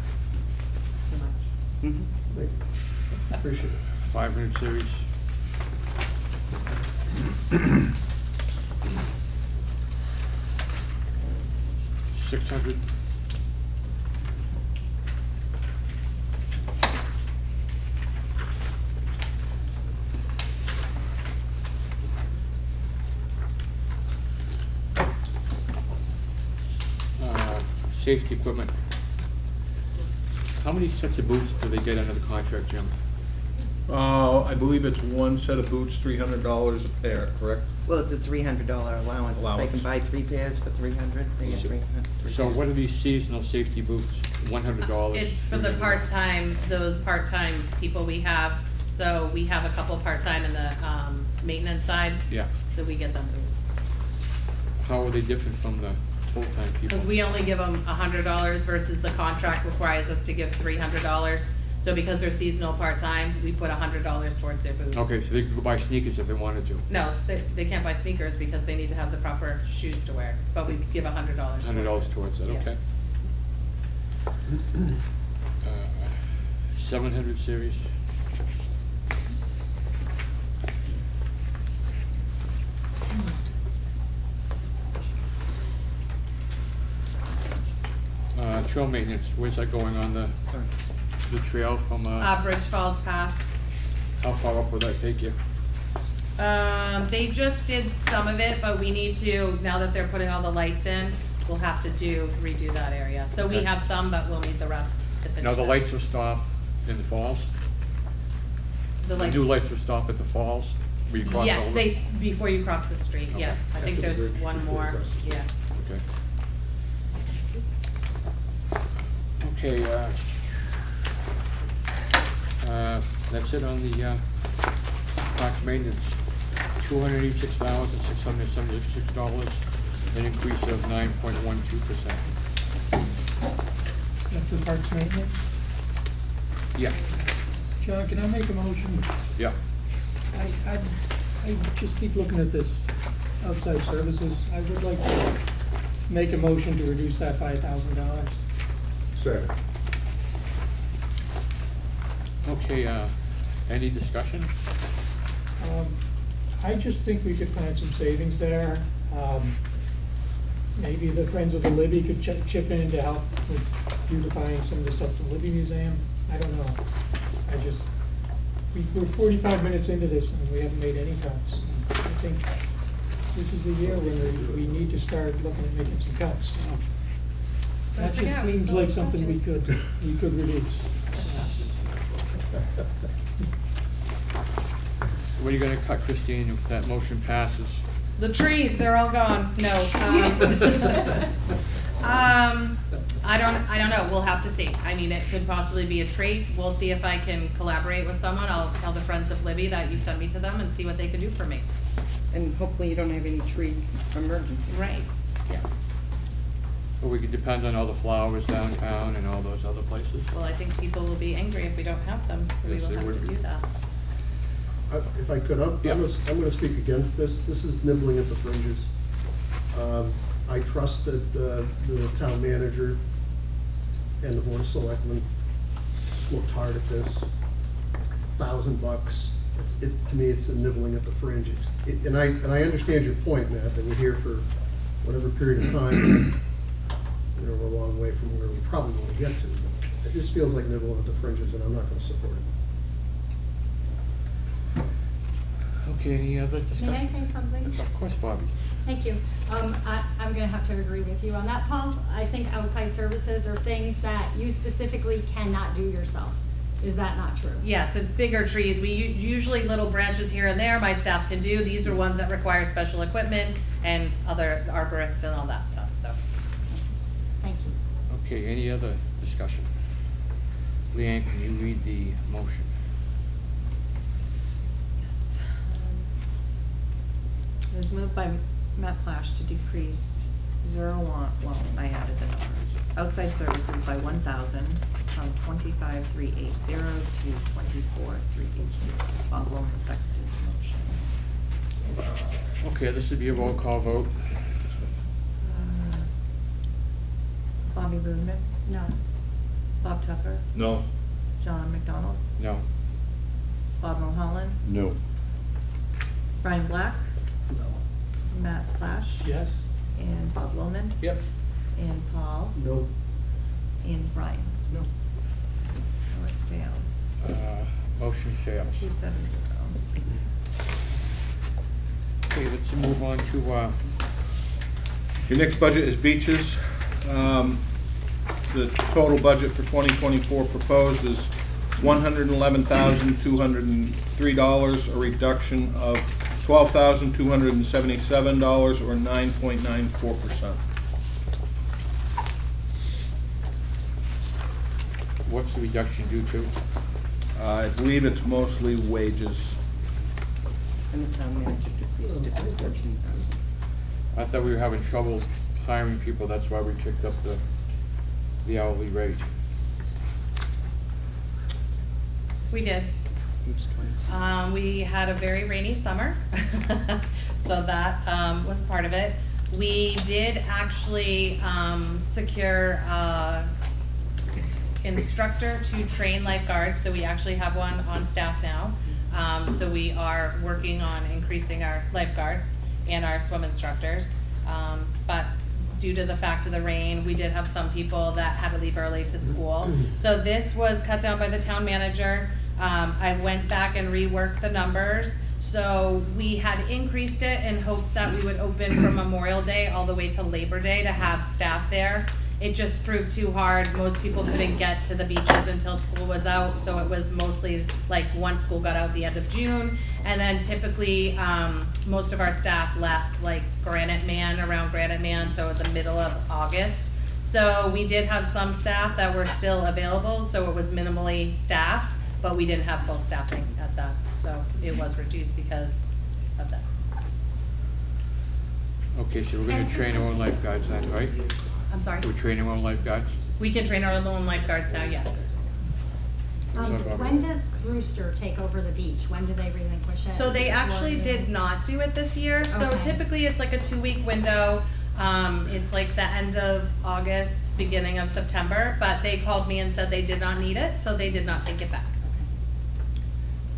Too much. Thank you. Appreciate it. 500 series. $600. Safety equipment. How many sets of boots do they get under the contract, Jim? I believe it's one set of boots, $300 a pair, correct? Well, it's a $300 allowance. If they can Allowance. buy 3 pairs for $300, they get 300. So what are these seasonal safety boots? $100? It's for the $300? part-time, those part-time people we have. So we have a couple part-time in the maintenance side. Yeah. So we get them boots. How are they different from the full-time people? Because we only give them $100 versus the contract requires us to give $300. So because they're seasonal part-time, we put $100 towards their boots. Okay, so they could go buy sneakers if they wanted to. No, they can't buy sneakers because they need to have the proper shoes to wear, but we give $100 towards it. $100 towards it, Yeah. okay. 700 series. Trail maintenance, where's that going on the trail from, Bridge Falls Path. how far up will that take you? They just did some of it, but we need to, now that they're putting all the lights in, we'll have to redo that area. So we Okay. have some, but we'll need the rest to finish. Now, the that. lights will stop in the falls? The The lights. new lights will stop at the falls? where you cross Yes, over? before you cross the street, yeah. Okay. I think After the there's bridge, one before you more, cross the street. yeah. Okay. Okay, that's it on the parks maintenance. $286,676. an increase of 9.12%. That's for parks maintenance. Yeah, John, can I make a motion? yeah. I just keep looking at this outside services. I would like to make a motion to reduce that by $1,000. Second. Okay, any discussion? I just think we could find some savings there. Maybe the Friends of the Libby could chip in to help with beautifying some of the stuff at the Libby Museum. I don't know. We're 45 minutes into this and we haven't made any cuts. I think this is a year when we need to start looking at making some cuts. So that just seems like something we could reduce. What are you gonna cut, Christine, if that motion passes? The trees, they're all gone. No. I don't know. We'll have to see. I mean, it could possibly be a tree. We'll see if I can collaborate with someone. I'll tell the Friends of Libby that you sent me to them and see what they could do for me. And hopefully you don't have any tree emergencies. Right, yes. Or we could depend on all the flowers downtown and all those other places. Well, I think people will be angry if we don't have them, so we Yes, will they have would to be. do that. If I could, I'm Yeah. gonna speak against this. This is nibbling at the fringes. I trust that the town manager and the board of selectmen looked hard at this. $1,000. To me, it's a nibbling at the fringe. And I understand your point, Matt, that we're here for whatever period of time. You know, we're a long way from where we probably want to get to. But it just feels like nibbling at the fringes, and I'm not going to support it. Okay, any other discussion? May I say something? Of course, Bobby. Thank you. I'm gonna have to agree with you on that, Paul. I think outside services are things that you specifically cannot do yourself. Is that not true? Yes, it's bigger trees. We usually little branches here and there, my staff can do. These are ones that require special equipment and other arborists and all that stuff, so. Thank you. Okay, any other discussion? Leanne, can you read the motion? Yes. It was moved by Matt Plash to decrease I added the numbers. Outside services by 1,000 from 25,380 to 24,380. Bob Wilman seconded the motion. Okay, this would be a roll call vote. Bobby Boonman, No. Bob Tuffer, No. John McDonald, No. Bob Mulholland, No. Brian Black, No. Matt Plash, Yes? and Bob Wilman, Yep. and Paul, No. and Brian. No. So it failed. Motion failed. 270. Okay, let's move on to, Your next budget is beaches. The total budget for 2024 proposed is $111,203, a reduction of $12,277, or 9.94%. what's the reduction due to? I believe it's mostly wages. And the town manager decreased it to 13,000. I thought we were having trouble hiring people, that's why we kicked up the hourly rate. We did. We had a very rainy summer, so that was part of it. We did actually secure instructor to train lifeguards, so we actually have one on staff now. So we are working on increasing our lifeguards and our swim instructors. But due to the fact of the rain, we did have some people that had to leave early to school. So this was cut down by the town manager. I went back and reworked the numbers. So we had increased it in hopes that we would open from Memorial Day all the way to Labor Day to have staff there. It just proved too hard. Most people couldn't get to the beaches until school was out, so it was mostly like once school got out the end of June. And then typically, most of our staff left like around Granite Man, so the middle of August. So we did have some staff that were still available, so it was minimally staffed, but we didn't have full staffing at that. So it was reduced because of that. Okay, so we're gonna train our own lifeguards then, right? I'm sorry? We're training our own lifeguards? We can train our own lifeguards now, yes. When does Brewster take over the beach? When do they relinquish it? So they actually did not do it this year, so Okay. typically it's like a 2-week window. It's like the end of August, beginning of September, but they called me and said they did not need it, so they did not take it back.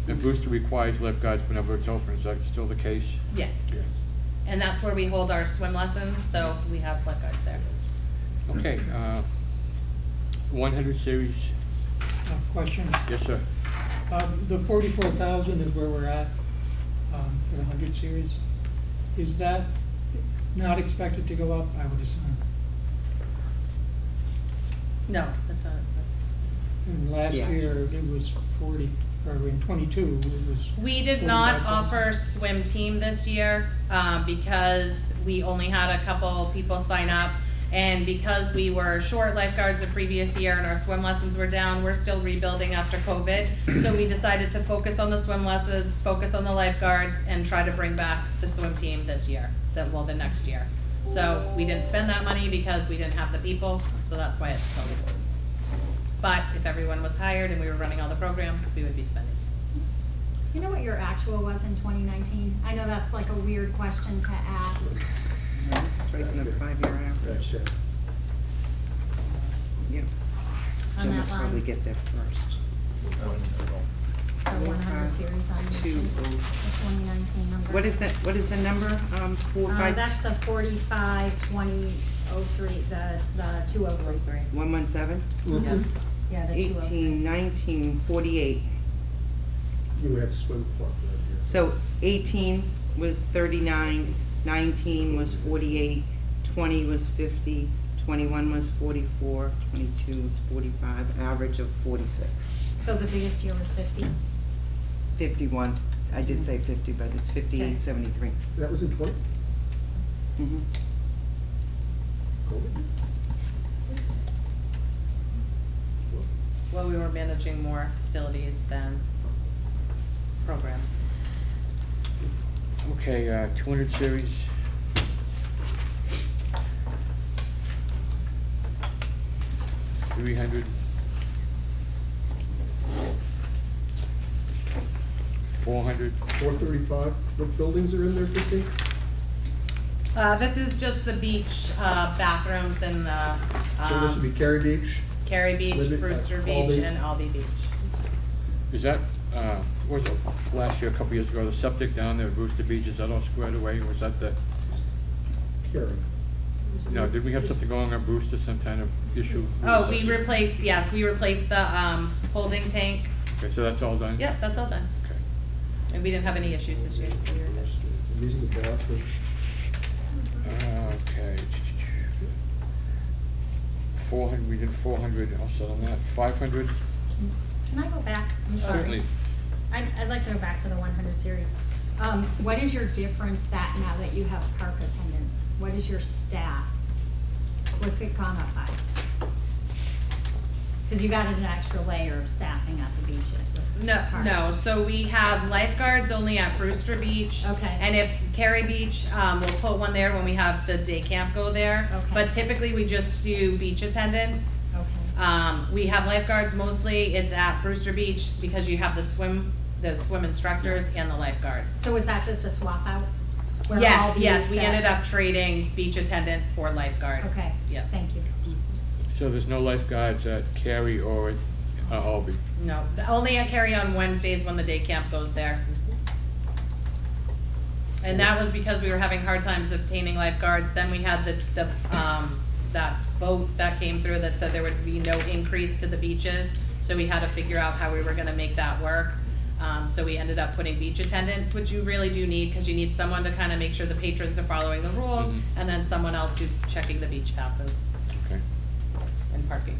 And Brewster requires lifeguards whenever it's open, is that still the case? Yes. And that's where we hold our swim lessons, so we have lifeguards there. Okay, 100 series, Question, yes, sir. the 44,000 is where we're at, for the 100 series. Is that not expected to go up, I would assume? No, that's not, And last Yeah. year, it was 40, or in 22, it was. we did not 45,000. offer swim team this year, because we only had a couple people sign up. And because we were short lifeguards the previous year and our swim lessons were down, we're still rebuilding after COVID. So we decided to focus on the swim lessons, focus on the lifeguards, and try to bring back the swim team this year, the next year. So we didn't spend that money because we didn't have the people, so that's why it's still. But if everyone was hired and we were running all the programs, we would be spending. You know what your actual was in 2019? I know that's like a weird question to ask. It's right in the 5-year average. Yep. On Jen that will probably line. get there first. So 100 series on the 2019 number. What is the number, 45? That's the 45-2003, the 2033. 117? Yeah, yeah, the 203. 18, 19, 48. You had swim club that year. So 18 was 39, 19 was 48, 20 was 50, 21 was 44, 22 was 45, average of 46. So the biggest year was 50? 51. I did say 50, but it's 58.73. That was in 20? Mhm. COVID? Well, we were managing more facilities than programs. Okay, 200 series. $300. 400. 435, what buildings are in there, Christine? This is just the beach, bathrooms and the, So this would be Cary Beach? Cary Beach, Libby- Brewster Beach, Albee. and Albee Beach. Is that, was it last year, a couple years ago, the septic down there at Brewster Beach, is that all squared away, or was that the, Cary. no, did we have something going on Brewster, some kind of issue? Oh, we replaced, yes, we replaced the, holding tank. Okay, so that's all done? Yep, that's all done. Okay. And we didn't have any issues this year. We were good. And these are the bathrooms. Okay. 400, we did 400, I'll settle on that. 500? Can I go back? I'm sorry. Certainly. I'd like to go back to the 100 series. What is your difference that now that you have park attendants? What is your staff? What's it gone up by? Because you got an extra layer of staffing at the beaches with No, park. no, so we have lifeguards only at Brewster Beach. Okay. And if Cary Beach, we'll put one there when we have the day camp go there. Okay. But typically, we just do beach attendants. Okay. We have lifeguards mostly, it's at Brewster Beach because you have the swim instructors and the lifeguards. So is that just a swap out? Where all Yes, the yes, we staff- ended up trading beach attendants for lifeguards. Okay, Yeah. thank you. So there's no lifeguards at Cary or at Albee? No, only at Cary on Wednesdays when the day camp goes there. And that was because we were having hard times obtaining lifeguards. Then we had that vote that came through that said there would be no increase to the beaches. So we had to figure out how we were gonna make that work. So we ended up putting beach attendants, which you really do need, because you need someone to kind of make sure the patrons are following the rules, Mhm. and then someone else who's checking the beach passes Okay, and parking.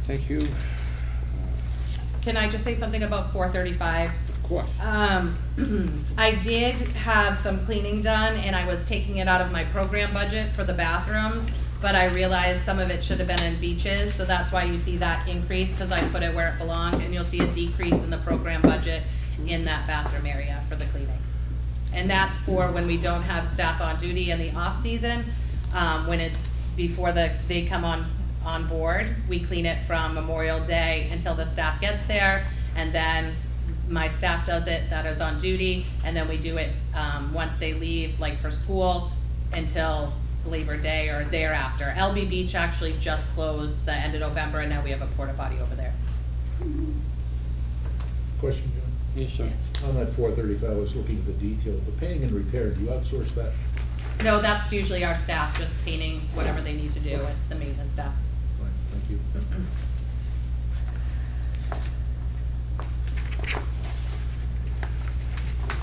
thank you. Can I just say something about 435? Of course. I did have some cleaning done, and I was taking it out of my program budget for the bathrooms, but I realized some of it should have been in beaches, so that's why you see that increase, because I put it where it belonged, and you'll see a decrease in the program budget in that bathroom area for the cleaning. And that's for when we don't have staff on duty in the off-season. When it's before they come on board, we clean it from Memorial Day until the staff gets there, and then my staff does it that is on duty, and then we do it once they leave, like for school, until Labor Day or thereafter. LB Beach actually just closed the end of November, and now we have a porta potty over there. Question, John? Yes, sir. On that 435, I was looking at the detail, the painting and repair, do you outsource that? No, that's usually our staff just painting whatever they need to do. It's the maintenance staff. Fine, thank you.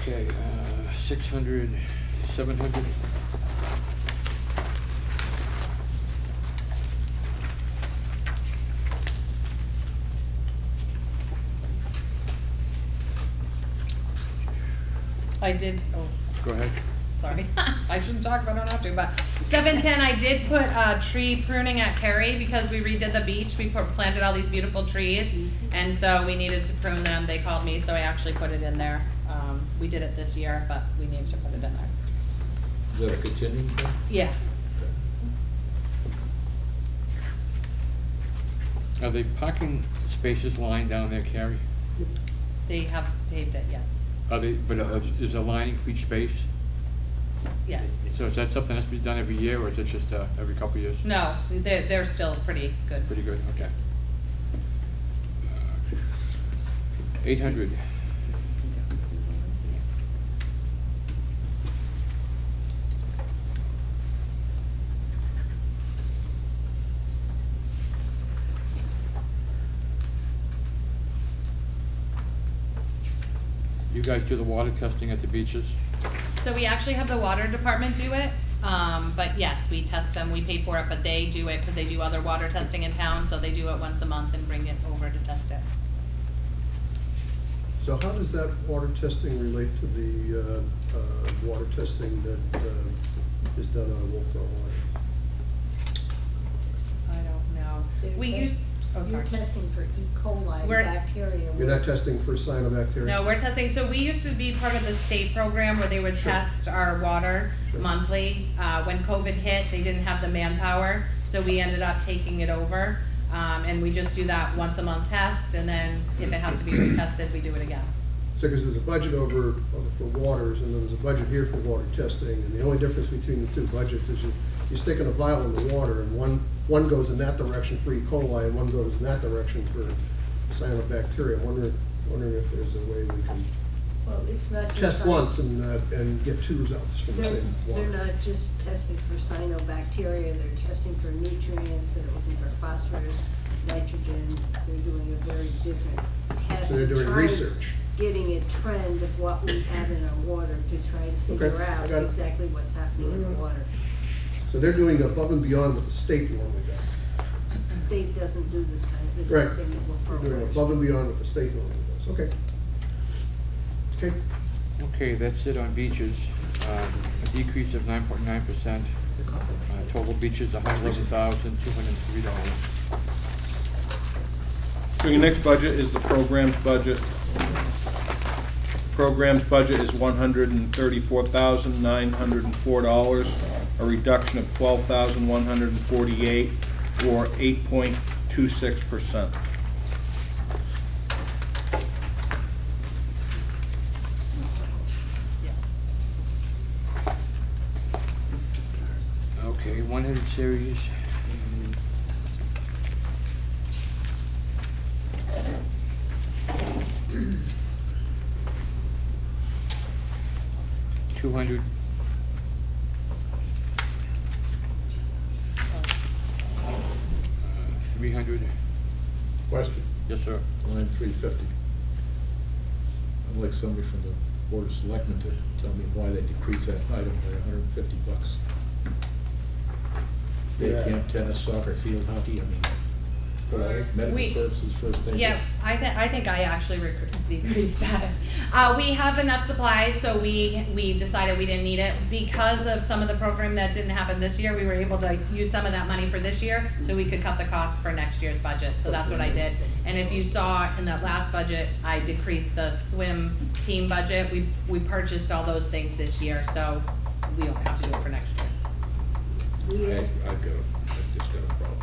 Okay, 600, 700. I did, Go ahead. sorry, I shouldn't talk if I don't have to, but 710, I did put tree pruning at Kerry because we redid the beach. We planted all these beautiful trees, and so we needed to prune them. They called me, so I actually put it in there. We did it this year, but we needed to put it in there. Is that a continuing thing? Yeah. Are the parking spaces lined down there, Carrie? They have paved it, yes. Are they, but is there lining for each space? Yes. So is that something that has to be done every year, or is it just every couple of years? No, they're still pretty good. Pretty good, okay. 800. You guys do the water testing at the beaches? So we actually have the water department do it, but yes, we test them, we pay for it, but they do it because they do other water testing in town, so they do it once a month and bring it over to test it. So how does that water testing relate to the water testing that is done on Wolfeboro Line? I don't know. We use, oh, sorry. You're testing for E. coli bacteria. You're not testing for cyanobacteria? No, we're testing, so we used to be part of the state program where they would Sure. test our water Sure. monthly. When COVID hit, they didn't have the manpower, so we ended up taking it over. And we just do that once a month test, and then if it has to be retested, we do it again. So, because there's a budget over for waters, and then there's a budget here for water testing, and the only difference between the two budgets is you're sticking a vial in the water, and one goes in that direction for E. coli, and one goes in that direction for cyanobacteria. Wondering if there's a way we can Well, it's not just. test once and get two results from the same water. They're not just testing for cyanobacteria, they're testing for nutrients, they're looking for phosphorus, nitrogen. They're doing a very different test. So they're doing trying- research. Getting a trend of what we have in our water to try to figure Okay, I out got it. exactly what's happening in the water. So they're doing above and beyond what the state normally does. State doesn't do this kind of Right. testing that we're They're doing above programming. and beyond what the state normally does. Okay. Okay. Okay, that's it on beaches. A decrease of 9.9%. Total beaches, $111,203. So your next budget is the programs budget. Programs budget is $134,904, a reduction of $12,148, or 8.26%. Okay, 100 series. $200. $300. Question, Yes, sir. line 350. I'd like somebody from the Board of Selectmen to tell me why they decreased that item by $150. Day Yeah. camp, tennis, soccer, field hockey, I mean, Medical We- services first aid. Yeah, I think I actually decreased that. We have enough supplies, so we decided we didn't need it. Because of some of the program that didn't happen this year, we were able to use some of that money for this year, so we could cut the costs for next year's budget, so that's what I did. And if you saw in that last budget, I decreased the swim team budget. We purchased all those things this year, so we don't have to do it for next year. I've just got a problem.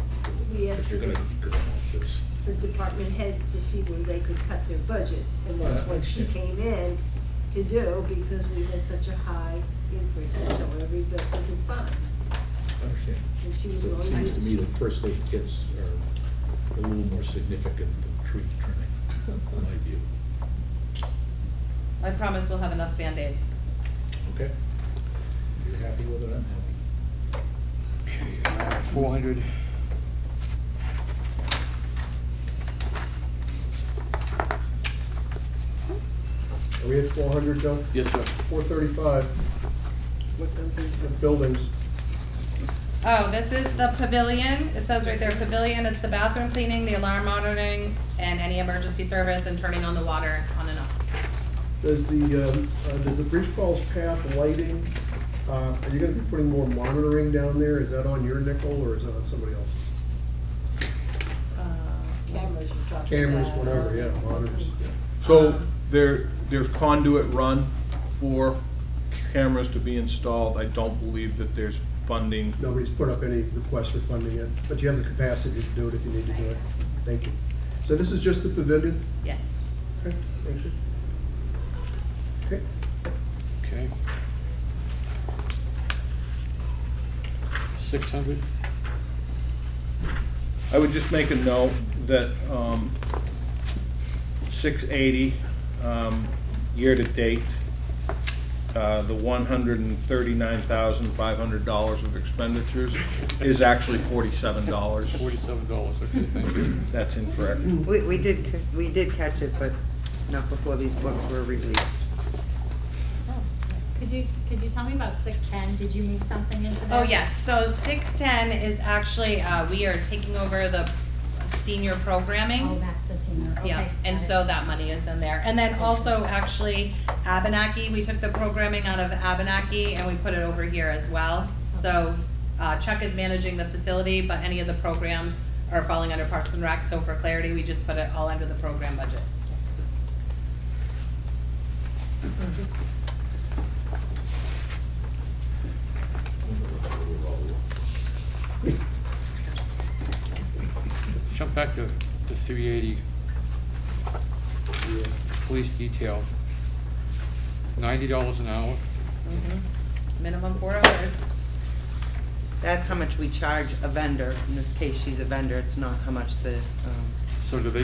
We asked If you're gonna go off this. the department head to see when they could cut their budget, and that's what she came in to do, because we had such a high increase, so every bit we could find. I understand. And she was So it willing to seems to me use- that first aid kits are a little more significant than tree trimming, in my view. I promise we'll have enough Band-Aids. Okay? You're happy with it, I'm happy. Okay, 400. Are we at 400, Joe? Yes, sir. 435, What buildings? the buildings. Oh, this is the pavilion. It says right there, pavilion. It's the bathroom cleaning, the alarm monitoring, and any emergency service and turning on the water on and off. Does the Bridge Falls path lighting, are you gonna be putting more monitoring down there? Is that on your nickel or is that on somebody else's? Cameras you're talking Cameras, about. whatever, yeah, monitors. Yeah. So there's conduit run for cameras to be installed. I don't believe that there's funding. Nobody's put up any requests for funding yet, but you have the capacity to do it if you need to do it. Thank you. So this is just the pavilion? Yes. Okay, thank you. Okay. Okay. 600. I would just make a note that 680, year-to-date, the $139,500 of expenditures is actually $47. $47, okay, thank you. That's incorrect. We did catch it, but not before these books were released. Could you tell me about 610? Did you move something into there? Oh, yes. So 610 is actually, we are taking over the senior programming. Oh, that's the senior, okay. Yeah, and got it. so that money is in there. And then also, actually, Abenaki, we took the programming out of Abenaki and we put it over here as well. So Chuck is managing the facility, but any of the programs are falling under Parks and Rec. So for clarity, we just put it all under the program budget. Jump back to 380. Police detail. $90 an hour. Minimum 4 hours. That's how much we charge a vendor. In this case, she's a vendor. It's not how much the, So do they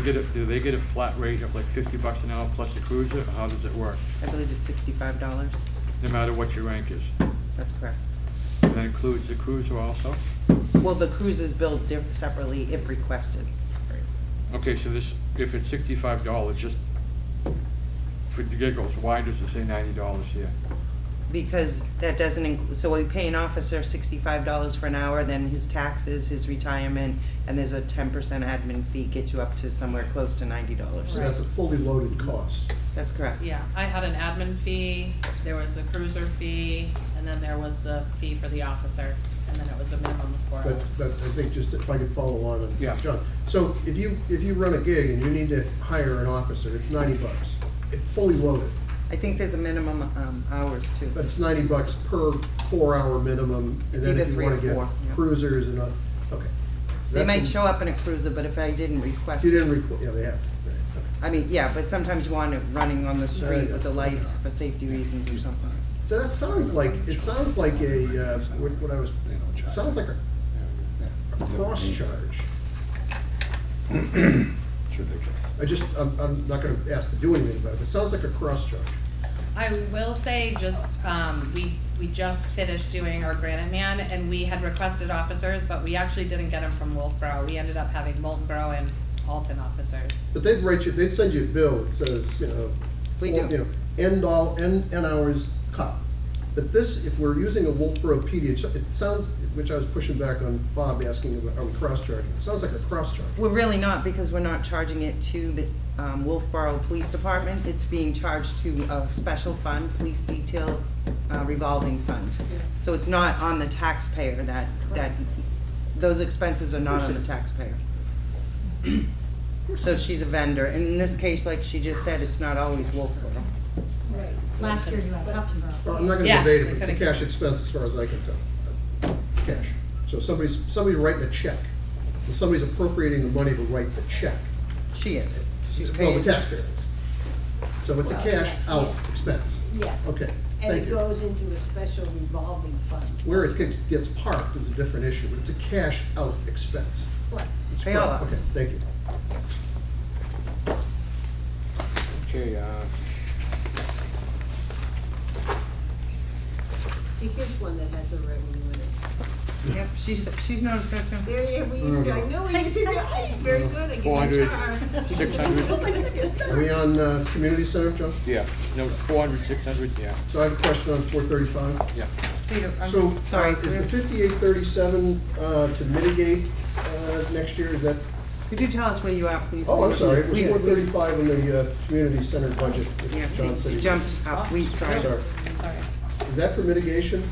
get a flat rate of like $50 an hour plus the cruiser, or how does it work? I believe it's $65. No matter what your rank is? That's correct. And that includes the cruiser also? Well, the cruise is billed separately if requested. Okay, so this, if it's $65, just for the giggles, why does it say $90 here? Because that doesn't include, so we pay an officer $65 for an hour, then his taxes, his retirement, and there's a 10% admin fee, get you up to somewhere close to $90. So that's a fully loaded cost. That's correct. Yeah, I had an admin fee, there was a cruiser fee, and then there was the fee for the officer, and then it was a minimum of 4 hours. But I think just if I could follow on, Yeah. John. So if you run a gig and you need to hire an officer, it's $90. It's fully loaded, I think there's a minimum hours too. but it's $90 per 4-hour minimum. And It's then either if you 3 wanna or get 4, yeah. cruisers and, okay. So They that's might the- show up in a cruiser, but if I didn't request You it. didn't yeah, they have. Right, okay. I mean, yeah, but sometimes you want it running on the street Yeah. with the lights for safety reasons or something. So that sounds like, it sounds like a, what I was, it sounds like a cross charge. It's ridiculous. I'm not gonna ask to do anything about it, but it sounds like a cross charge. I will say, just, we just finished doing our Granite Man, and we had requested officers, but we actually didn't get them from Wolfeboro. We ended up having Moultonboro and Alton officers. But they'd send you a bill that says, We end hours cut. But this, if we're using a Wolfeboro PD, it sounds, which I was pushing back on Bob asking about, are we cross-charging? It sounds like a cross-charge. We're really not, because we're not charging it to the Wolfeboro Police Department. It's being charged to a special fund, police detail revolving fund. So it's not on the taxpayer, that those expenses are not on the taxpayer. So she's a vendor, and in this case, like she just said, it's not always Wolfeboro. Right. Last year you had Tuftonboro. Well, I'm not gonna Yeah, debate it, we but it's a could've- cash expense as far as I can tell. Cash. So somebody's writing a check, and somebody's appropriating the money to write the check. She is. She's Well, paying. the taxpayer is. So it's a cash out expense. Yes. Okay, And thank it you. goes into a special revolving fund. Where it gets parked is a different issue, but it's a cash out expense. Right. It's They all correct. are. Okay, thank you. Okay, See, here's one that has a revenue in it. Yep, she's noticed that too. There you, we used to, I know we used to, very good, I give you a 400, star. 600, Are we on community center, John? yeah, no, 400, 600, yeah, So I have a question on 435. yeah. Peter, So, sorry. is the 5837 to mitigate next year, is that? Could you tell us where you are, please? Oh, I'm sorry, it was We- 435 in the community center budget. that Yeah, John said see, he- you jumped up, sorry. Sorry. Sorry. Is that for mitigation?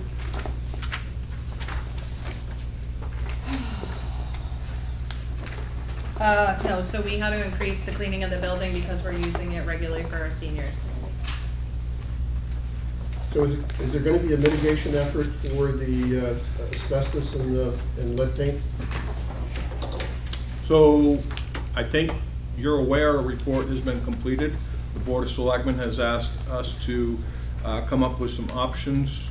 No, so we had to increase the cleaning of the building because we're using it regularly for our seniors. So is there gonna be a mitigation effort for the asbestos and lead paint? So, I think you're aware a report has been completed. The Board of Selectmen has asked us to come up with some options.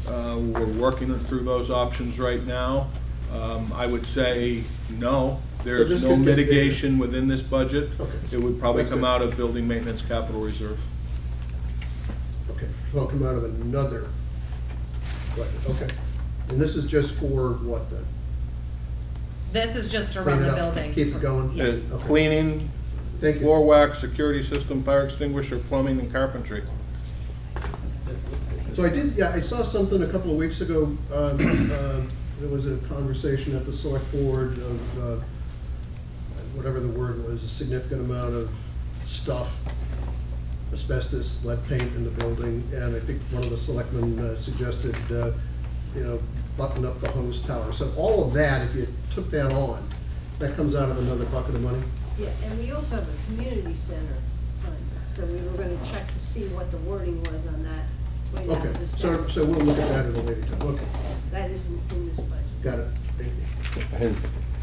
We're working through those options right now. I would say no, there's this no could get bigger. mitigation within this budget. Okay. It would probably That's come good. out of building maintenance capital reserve. Okay, it'll come out of another budget, okay. And this is just for what then? This is just to Clean run it the up, building. keep it going? Yeah. Okay. Cleaning, Thank you. floor wax, security system, fire extinguisher, plumbing, and carpentry. So I did, yeah, I saw something a couple of weeks ago, there was a conversation at the select board of, whatever the word was, a significant amount of stuff, asbestos, lead paint in the building, and I think one of the selectmen suggested, button up the hose tower. So all of that, if you took that on, that comes out of another bucket of money? Yeah, and we also have a community center fund, so we were gonna check to see what the wording was on that. when that Okay, was so established. we'll look at that at a later time, okay, That isn't in this budget. got it, thank you.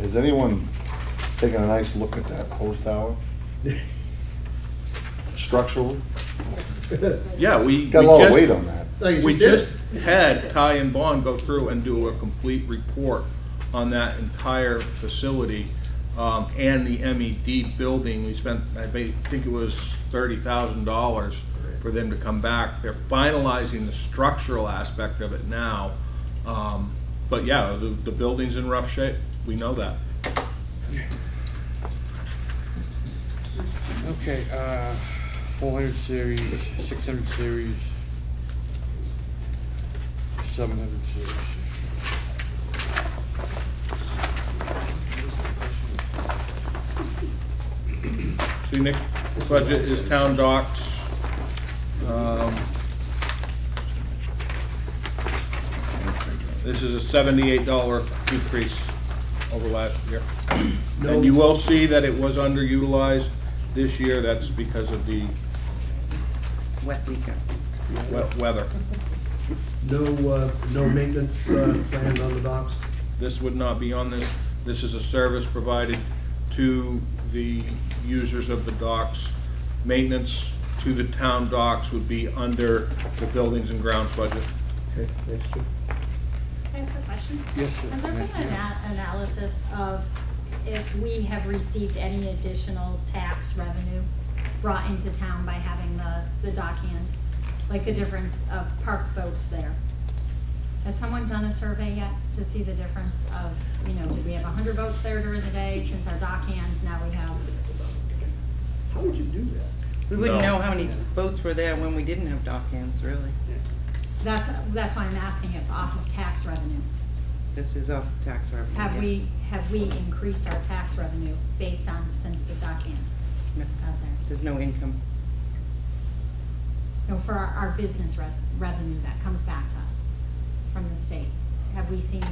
Has anyone taken a nice look at that hose tower? Structurally? Yeah, we Got a lot of just- weight on that. No, you We did just it. had Ty and Bond go through and do a complete report on that entire facility, and the MED building. We spent, I think it was $30,000 for them to come back. They're finalizing the structural aspect of it now. But yeah, the building's in rough shape. We know that. Okay, 400 series, 600 series, 700 series. So your next budget is town docks. This is a $78 decrease over last year. And you will see that it was underutilized this year. That's because of the Wet weekend. wet weather. No maintenance planned on the docks? This would not be on this. This is a service provided to the users of the docks. Maintenance to the town docks would be under the buildings and grounds budget. Okay, thanks, Jim. Can I ask a question? Yes, sir. Has there been an analysis of if we have received any additional tax revenue brought into town by having the dock hands? Like the difference of park boats there? Has someone done a survey yet to see the difference of, did we have 100 boats there during the day since our dock hands, now we have? How would you do that? We wouldn't No. know how many boats were there when we didn't have dock hands, really. That's why I'm asking if off of tax revenue. This is off tax revenue, yes. Have we increased our tax revenue based on since the dock hands No, out there? there's no income. No, for our business revenue that comes back to us from the state. Have we seen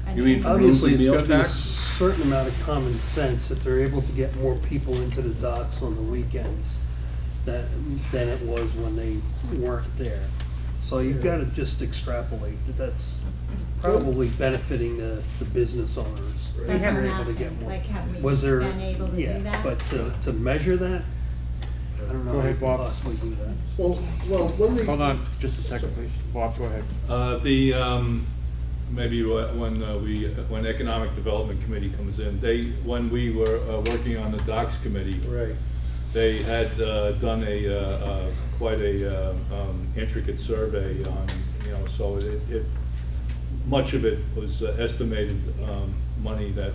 any? You mean from Obviously, Rooms it's and got to be a Meals tax? certain amount of common sense if they're able to get more people into the docks on the weekends than it was when they weren't there. So you've got to just extrapolate that that's probably benefiting the business owners. if That's what they're I'm able to get asking, more. like, have we Was there- been able to do Yeah, that? but to measure that, I don't know Go how you ahead, could Bob. possibly do that. Well, when the. Hold on just a second, please. Bob, go ahead. Maybe when Economic Development Committee comes in, when we were working on the Docks Committee, Right. they had done quite a intricate survey on, so much of it was estimated money that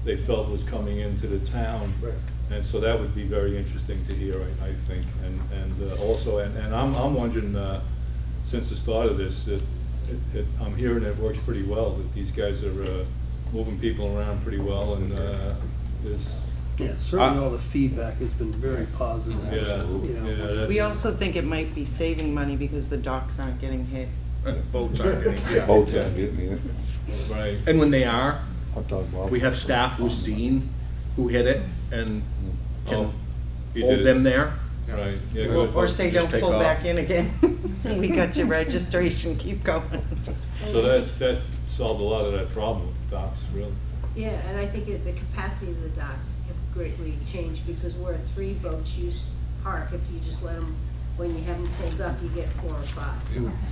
they felt was coming into the town. Right. And so that would be very interesting to hear, I think. And also, and I'm wondering, since the start of this, that I'm hearing it works pretty well, that these guys are moving people around pretty well, and there's. Yeah, certainly all the feedback has been very positive. Yeah, We also think it might be saving money because the docks aren't getting hit. Boats aren't getting hit. Boats aren't getting hit. Right. And when they are, Hot dog Bob. we have staff who's seen who hit it and can You hold did it. them there. Right. Yeah, Or good. say, just don't take pull off. back in again. We got your registration, keep going. So that solved a lot of that problem with the docks, really. Yeah, and I think that the capacity of the docks have greatly changed because we're a 3 boats use park. If you just let them, when you have them pulled up, you get 4 or 5.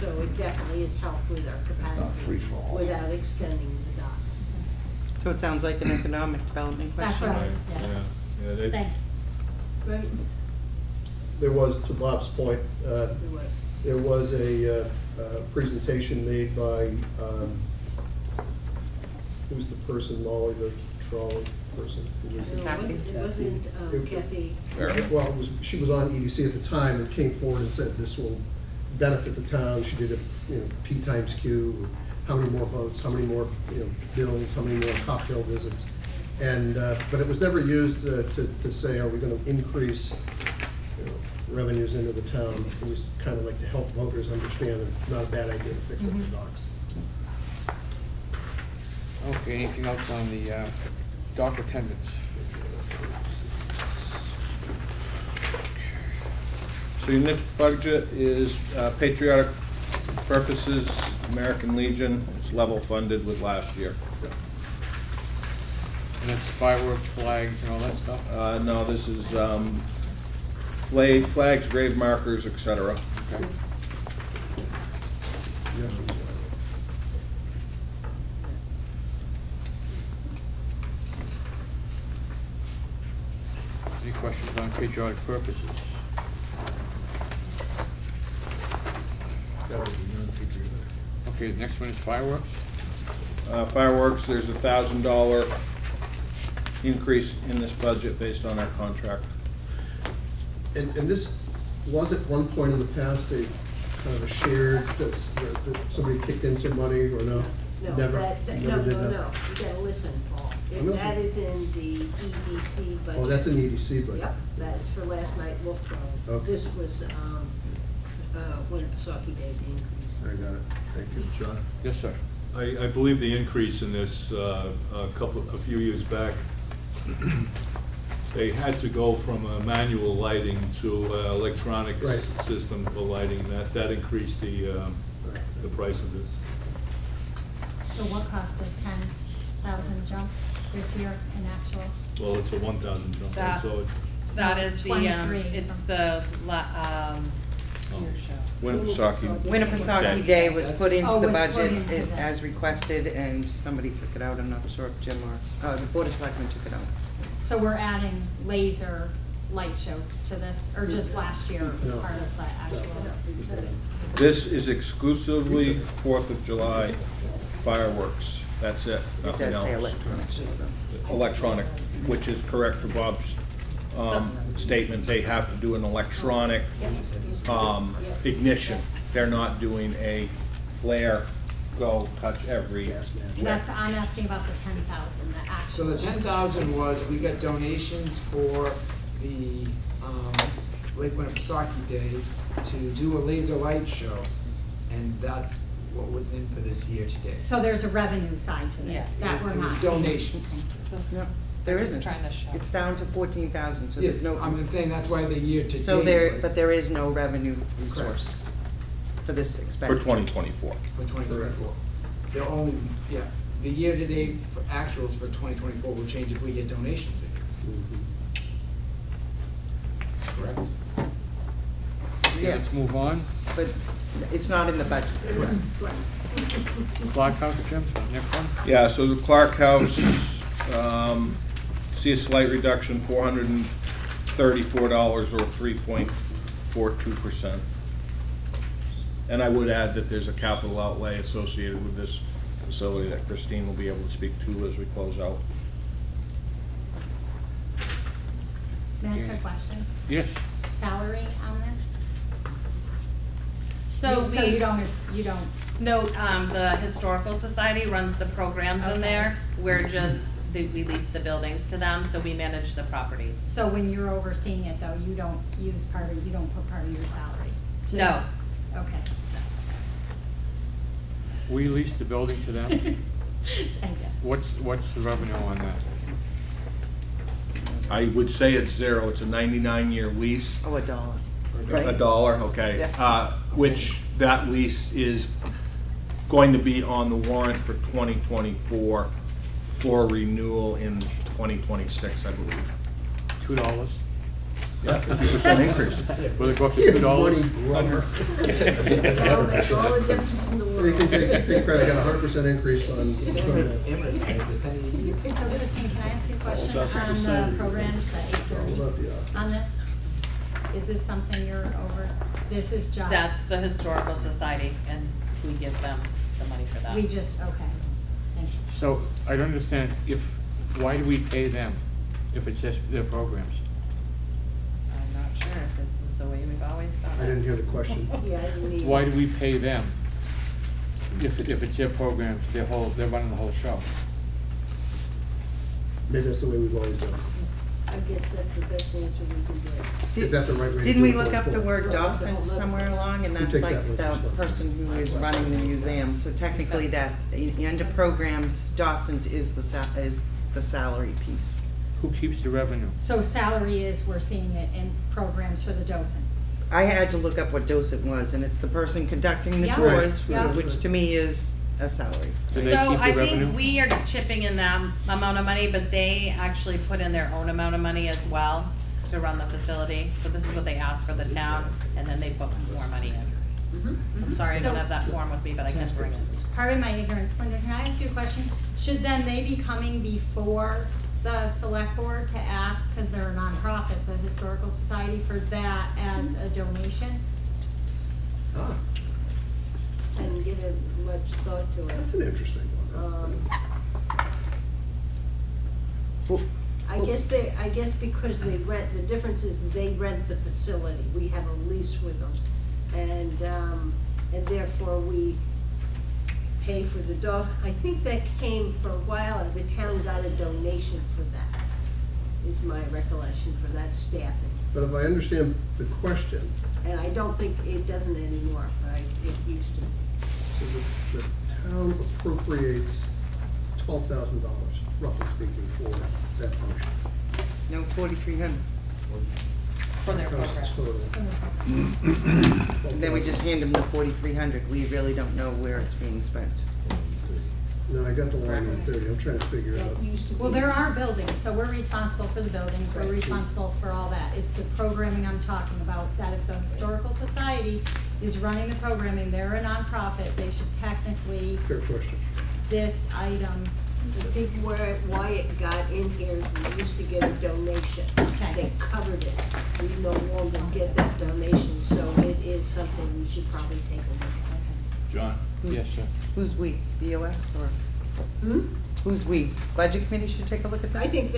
So it definitely has helped with our capacity free-for-all. without extending the dock. So it sounds like an economic development That's question. what I was, yeah. Yeah, they, Thanks. Right? There was, to Bob's point, It was. there was a presentation made by, who's the person, Molly, the trolley person? Who was it? Kathy? It wasn't Kathy. Well, she was on EDC at the time and came forward and said this will benefit the town. She did a, P times Q, how many more boats, how many more, bills, how many more cocktail visits. And, but it was never used to say, are we gonna increase, revenues into the town? It was kind of like to help voters understand it's not a bad idea to fix up the docks. Okay, anything else on the dock attendance? So your next budget is patriotic purposes, American Legion. It's level funded with last year. And that's fireworks, flags, and all that stuff? No, this is flags, grave markers, etc. Okay. Any questions on patriotic purposes? Okay, the next one is fireworks. Fireworks, there's $1,000 increase in this budget based on our contract. And this was at one point in the past a kind of a shared, that somebody kicked in some money or no? No, Never, no, never did no, that. no, you gotta listen, Paul. I'm That listening. is in the EDC budget. Oh, that's an EDC budget. Yep, that's for last night, Wolfeboro. Okay. This was, Winnipesaukee Day, the increase. I got it, thank you. John? Yes, sir. I believe the increase in this, a few years back, they had to go from manual lighting to electronic Right. system for lighting. That increased the price of this. So what caused the 10,000 jump this year in actual? Well, it's a 1,000 jump, That- so it's, That is the, 23 it's from- the, Winnipesaukee. Winnipesaukee Day was put into Oh, the was put budget into this. as requested, and somebody took it out. I'm not sure if Jim or, the Board of Selectmen took it out. So we're adding laser light show to this, or just last year was No. part of the actual? This is exclusively 4th of July fireworks. That's it, It nothing does say else. electronic show though. Electronic, which is correct to Bob's statement, they have to do an electronic ignition. They're not doing a flare, go touch every wick. That's, I'm asking about the 10,000, the actual. So the 10,000 was, we got donations for the Lake Winnipesaukee Day to do a laser light show, and that's what was in for this year today. So there's a revenue side to this, that we're It was not. donations. No, there isn't. Trying to show. It's down to 14,000, so Yes, there's no. I'm saying that's why the year to So date there, was but there is no revenue resource for this For expenditure. 2024. for 2024. The only, yeah, the year to date for actuals for 2024 will change if we get donations again. Correct? Okay, let's move on. But it's not in the budget. Clark House, Jim, next one. Yeah, so the Clark House, see a slight reduction, $434 or 3.42%. And I would add that there's a capital outlay associated with this facility that Christine will be able to speak to as we close out. May I ask a question? Yes. Salary on this? So you don't, note, the Historical Society runs the programs in Okay. there. We're just, we lease the buildings to them, so we manage the properties. so when you're overseeing it though, you don't use you don't put part of your salary? to- No. Okay. We lease the building to them. Thanks. What's the revenue on that? I would say it's zero, it's a 99-year lease. Oh, $1. $1, okay. Yeah. Which that lease is going to be on the warrant for 2024 for renewal in 2026, I believe. $2? Yeah, 50% increase. Will it go up to $2? Money grubber. That's all the difference in the They can world. take credit, got a 100% increase on. So Christine, can I ask you a question on the programs, the 8:30 on this? Is this something you're over, this is just? That's the Historical Society, and we give them the money for that. We just, okay. Thank you. So I don't understand why do we pay them if it's just their programs? I'm not sure if this is the way we've always done it. I didn't hear the question. Yeah, I didn't either. Why do we pay them if it's their programs, they're running the whole show? Maybe that's the way we've always done it. I guess that's the best answer we can get. Is that the right way to Didn't do we it look going up the forward? word docent somewhere along, and Who that's takes like that the responsibility? person who is running the museum, so technically that, under programs, docent is the salary piece. Who keeps the revenue? So salary is, we're seeing it in programs for the docent. I had to look up what docent was, and it's the person conducting the Yeah. tours, Yeah. which to me is a salary. Do they So keep the I revenue? think we are chipping in that amount of money, but they actually put in their own amount of money as well to run the facility. So this is what they ask for the town, and then they put more money in. I'm sorry, I don't have that form with me, but I can bring it. Pardon my ignorance, Linda, can I ask you a question? Should then they be coming before the select board to ask, because they're a nonprofit, the Historical Society, for that as a donation? Ah, And give it much thought to that's it. an interesting one. I guess because they rent, the difference is they rent the facility, we have a lease with them. And therefore we pay for the dog. I think that came for a while, and the town got a donation for that, is my recollection, for that staffing. But if I understand the question, And I don't think it doesn't anymore, but it used to. so the town appropriates $12,000, roughly speaking, for that function. No, 4,300. For their Costs program. total. And then we just hand them the 4,300. We really don't know where it's being spent. No, I got the line on 30, I'm trying to figure it out. That used to be. Well, there are buildings, so we're responsible for the buildings, we're responsible for all that. It's the programming I'm talking about, that if the Historical Society is running the programming, they're a nonprofit, they should technically, Fair question. this item, I think why it got in here is we used to get a donation. Okay. They covered it. We no longer get that donation, so it is something we should probably take a look at. John? Yes, sir. Who's we, BOS or? Who's we? Budget committee should take a look at this? I think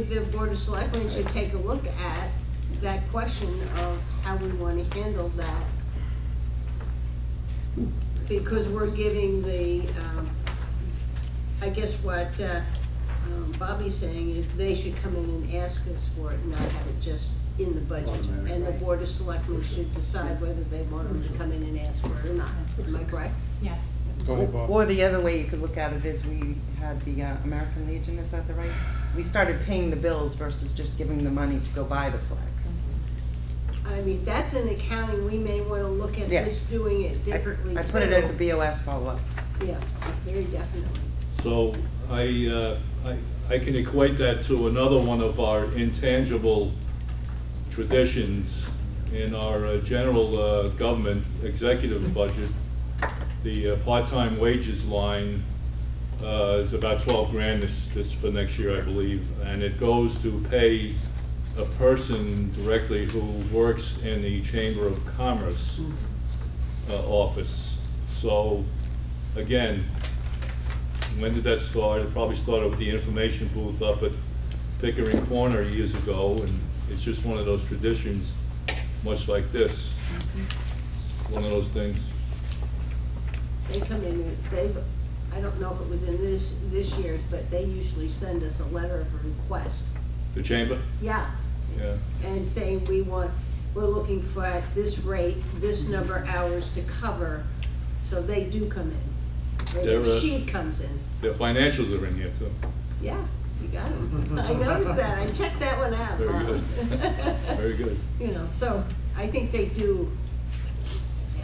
the Board of Selectmen should take a look at that question of how we want to handle that. Because we're giving the, I guess what Bobby's saying is they should come in and ask us for it, not have it just in the budget. And the Board of Selectmen should decide whether they want them to come in and ask for it or not. Am I correct? Yes. Go ahead, Bob. Or the other way you could look at it is we had the American Legion, is that the right? We started paying the bills versus just giving the money to go buy the flags. I mean, that's an accounting, we may want to look at Yes. this, doing it differently. I put it as a too. BOS follow-up. Yeah, very definitely. So I can equate that to another one of our intangible traditions in our general government executive budget. The part-time wages line is about 12 grand this for next year, I believe, and it goes to pay a person directly who works in the Chamber of Commerce office. So, again, when did that start? It probably started with the information booth up at Pickering Corner years ago, and it's just one of those traditions, much like this. One of those things. They come in, I don't know if it was in this year's, but they usually send us a letter of request. The chamber? Yeah. Yeah. And saying we're looking for at this rate, this number of hours to cover, so they do come in. Their sheet comes in. Their financials are in here too. Yeah, you got it. I noticed that, I checked that one out. Very Bob. good. Very good. You know, so I think they do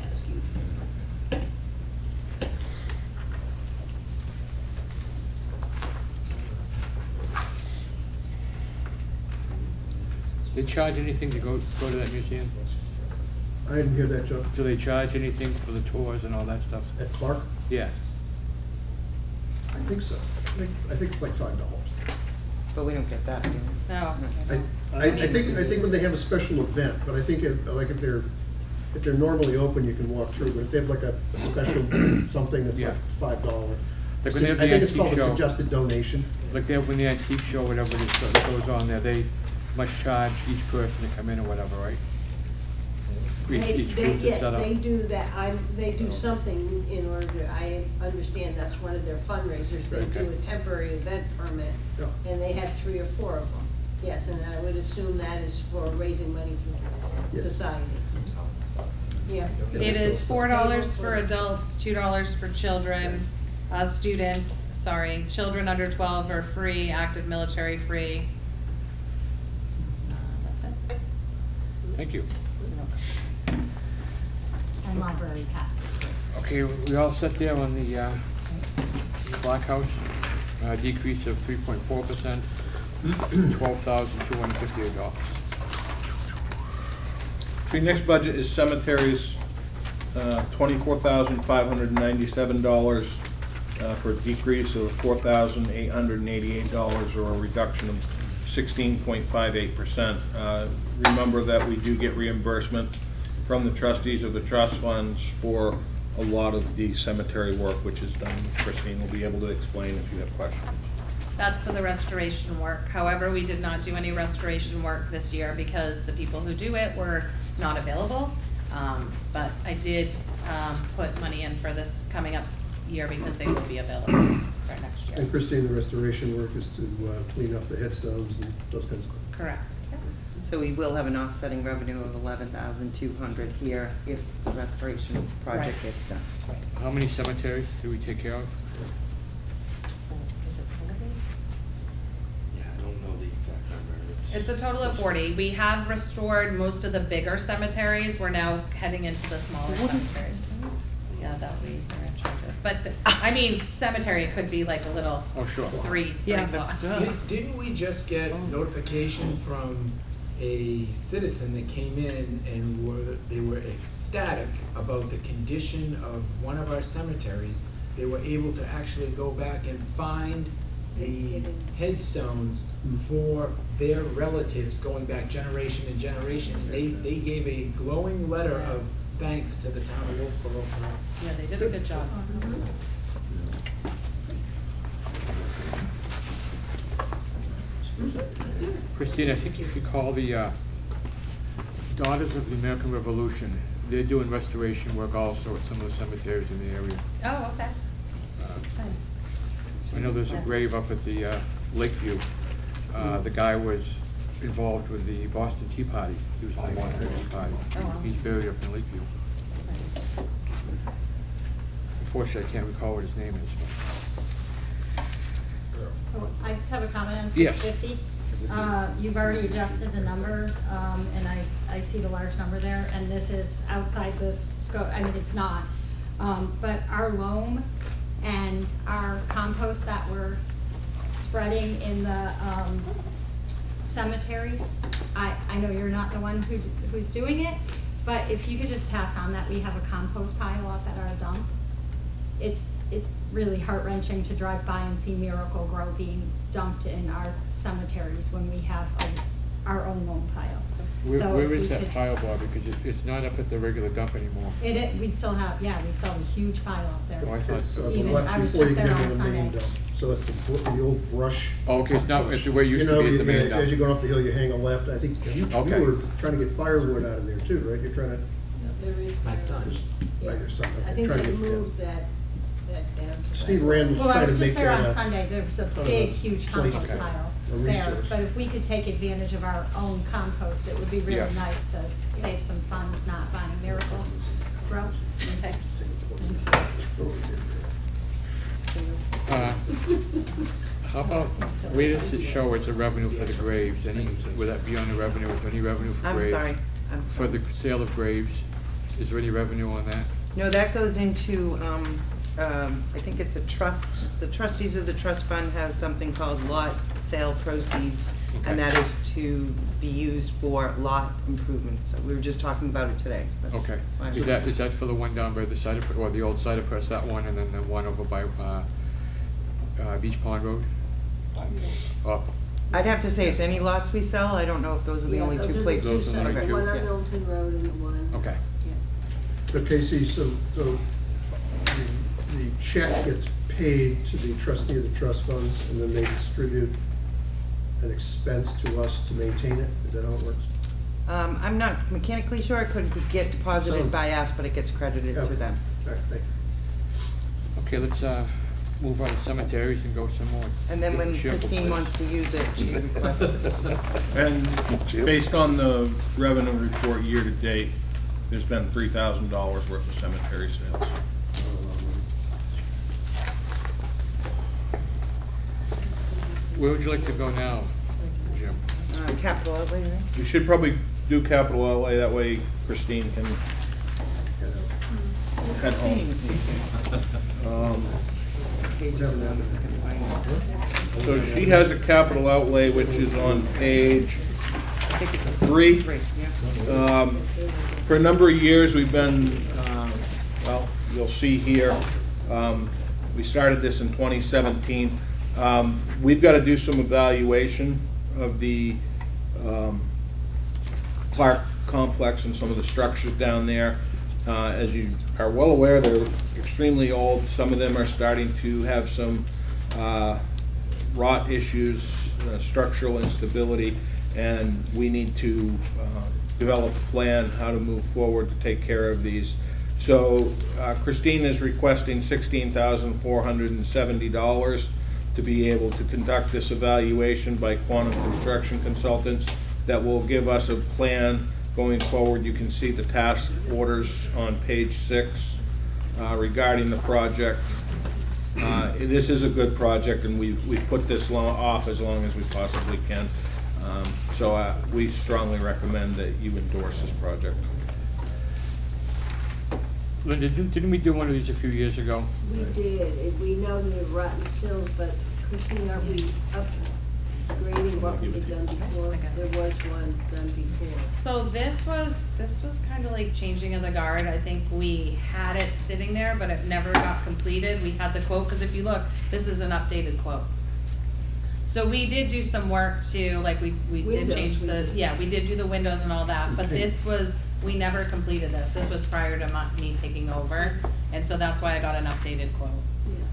ask you. They charge anything to go to that museum? I didn't hear that, Joe. Do they charge anything for the tours and all that stuff? At Clark? Yeah. I think so. I think it's like $5. But we don't get that, do we? No. I think when they have a special event, but I think if they're normally open, you can walk through, but if they have like a special something that's like $5. Like when they have the I think it's called a antique show. suggested donation. Like they have when the antique show, whatever it is that goes on there, they must charge each person to come in or whatever, right? Each booth is Yes, set up. they do that, they do something in order to, I understand that's one of their fundraisers, they do a temporary event permit, Yeah. and they have 3 or 4 of them. Yes, and I would assume that is for raising money for Yeah. society. Yeah. It is $4 for adults, $2 for children, students, children under 12 are free, active military free. That's it. Thank you. And library passes free. Okay, we all set there on the Black House, decrease of 3.4%, $12,258. The next budget is cemeteries, $24,597 for a decrease of $4,888 or a reduction of 16.58%. Remember that we do get reimbursement from the trustees of the trust funds for a lot of the cemetery work which is done, which Christine will be able to explain if you have questions. That's for the restoration work. However, we did not do any restoration work this year because the people who do it were not available. But I did put money in for this coming up year because they will be available for next year. And Christine, the restoration work is to clean up the headstones and those kinds of things. Correct. Yep. So we will have an offsetting revenue of $11,200 here if the restoration project gets done. How many cemeteries do we take care of? Yeah, I don't know the exact number. It's a total of 40. We have restored most of the bigger cemeteries. We're now heading into the smaller cemeteries. Yeah, that we are in charge of. But, I mean, cemetery could be like a little Oh, sure. three plots. Didn't we just get notification from a citizen that came in and they were ecstatic about the condition of one of our cemeteries? They were able to actually go back and find the headstones for their relatives going back generation and generation. And they gave a glowing letter of thanks to the town of Wolfeboro. Yeah, they did a good job. Christine, I think if you call the Daughters of the American Revolution, they're doing restoration work also at some of the cemeteries in the area. Oh, okay. Nice. I know there's a grave up at the Lakeview. The guy was involved with the Boston Tea Party. He was in the Boston Tea Party. Oh, wow. He's buried up in Lakeview. Unfortunately, I can't recall what his name is. So I just have a comment on Yes. 650. You've already adjusted the number, and I see the large number there, and this is outside the scope, I mean, it's not. But our loam and our compost that we're spreading in the cemeteries, I know you're not the one who's doing it, but if you could just pass on that we have a compost pile up at our dump. It's really heart-wrenching to drive by and see Miracle Grow being dumped in our cemeteries when we have our own loam pile. So Where if is we that could- pile, Bob? Because it's not up at the regular dump anymore. we still have a huge pile up there. Oh, I thought It's so. the Even, left I was before just you there get on into the main Sunday. dump. So that's the old brush. Oh, okay, it's not, it's the way it used You to know, be at the main dump. as you go up the hill, you hang a left. I think you Okay. were trying to get firewood out of there too, right? You're trying to, There is. My son. by your son. I think trying to they get- moved that down. to Steve that. Rand was Well, I trying to was make just there that on a- Sunday, there was a kind of big, a huge place compost to- pile a there. resource. But if we could take advantage of our own compost, it would be really Yeah. nice to save some funds not buying Miracle Grow. Okay. How about, where does it show it's a revenue for the graves? Would that be on the revenue, is there any revenue for I'm graves? sorry. For the sale of graves, is there any revenue on that? No, that goes into, I think it's a trust. The trustees of the trust fund have something called lot sale proceeds, and Okay. that is to be used for lot improvements. So we were just talking about it today. So that's Okay. why I Is was- that for the one down by the cider, or the old cider press, that one, and then the one over by Beach Pond Road? Oh, I'd have to say it's any lots we sell. I don't know if those are the Yeah, only those two are the places. Those are the only Okay. two. One on Yeah. Milton Road and the one. okay. Yeah. But Casey, so the check gets paid to the trustee of the trust fund, and then they distribute an expense to us to maintain it? Is that how it works? I'm not mechanically sure. It could get deposited by us, but it gets credited to them. All right, thank you. Okay, let's move on to cemeteries and go some more. And then when cheerful Christine place. wants to use it, she requests it. And based on the revenue report year-to-date, there's been $3,000 worth of cemetery sales. Where would you like to go now, Jim? Capital outlay, right? You should probably do capital outlay, that way Christine can head home. Page of them, if I can find it. So she has a capital outlay, which is on page I think it's 3. yeah. For a number of years, we've been, well, you'll see here, we started this in 2017. We've got to do some evaluation of the Clark complex and some of the structures down there. As you are well aware, they're extremely old. Some of them are starting to have some rot issues, structural instability, and we need to develop a plan how to move forward to take care of these. So Christine is requesting $16,470 to be able to conduct this evaluation by Quantum Construction Consultants that will give us a plan going forward. You can see the task orders on page 6 regarding the project. This is a good project, and we've put this off as long as we possibly can. So we strongly recommend that you endorse this project. Linda, didn't we do one of these a few years ago? We did. We know they're rotten sills, but Christine, are we upgrading what we had done before? There was one done before. So this was kind of like changing of the guard. I think we had it sitting there, but it never got completed. We had the quote, because if you look, this is an updated quote. So we did do some work to, like, we did Windows, change we the, did. yeah, we did do the windows and all that, but this was, we never completed this. This was prior to me taking over, and so that's why I got an updated quote. Yeah.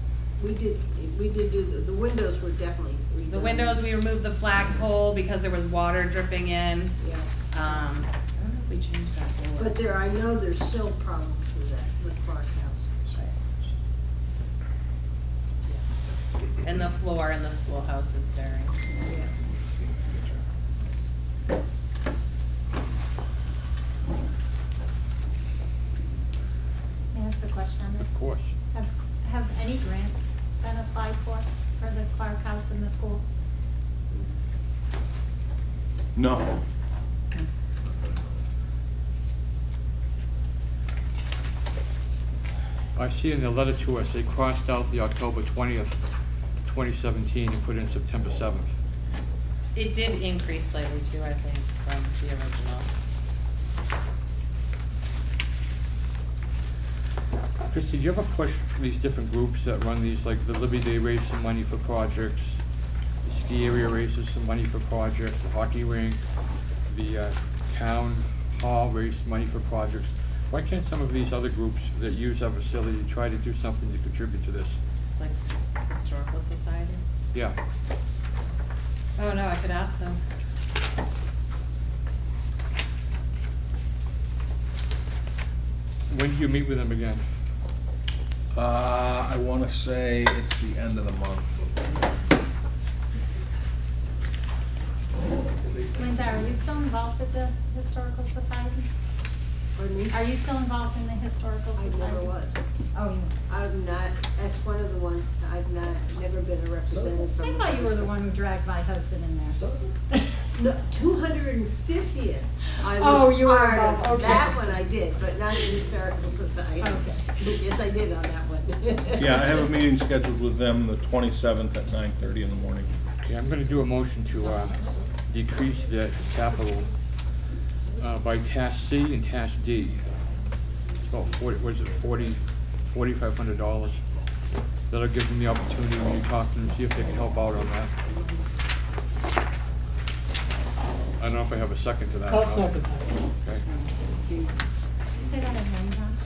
We did do, the windows were definitely The windows, we removed the flagpole because there was water dripping in. Yeah. I don't know if we changed that door. But I know there's still problems with that, with Clark House. And the floor in the schoolhouse is very. Yeah. May I ask a question on this? Of course. Have any grants been applied for the Clark House in the school? No. I see in the letter to us, they crossed out the October 20th, 2017 and put in September 7th. It did increase slightly too, I think, from the original. Christie, do you ever push these different groups that run these, like the Libby Day raise some money for projects, the ski area raises some money for projects, the hockey rink, the town hall raised money for projects? Why can't some of these other groups that use our facility try to do something to contribute to this? Like Historical Society? Yeah. Oh, no, I could ask them. When do you meet with them again? I wanna say it's the end of the month. Linda, are you still involved with the Historical Society? Pardon me? Are you still involved in the Historical I Society? never was. Oh, you I'm not, that's one of the ones, never been a representative from. I thought you were the one who dragged my husband in there. No, 250th. I Oh, was you were part involved, of okay. that one I did, but not the Historical Society. Okay. Yes, I did on that one. Yeah, I have a meeting scheduled with them the 27th at 9:30 in the morning. Okay, I'm gonna do a motion to decrease the capital by task C and task D. It's about 4,500. That'll give them the opportunity when you talk to them, see if they can help out on that. I don't know if I have a second to that. I'll second that. Okay. Did you say that again, John?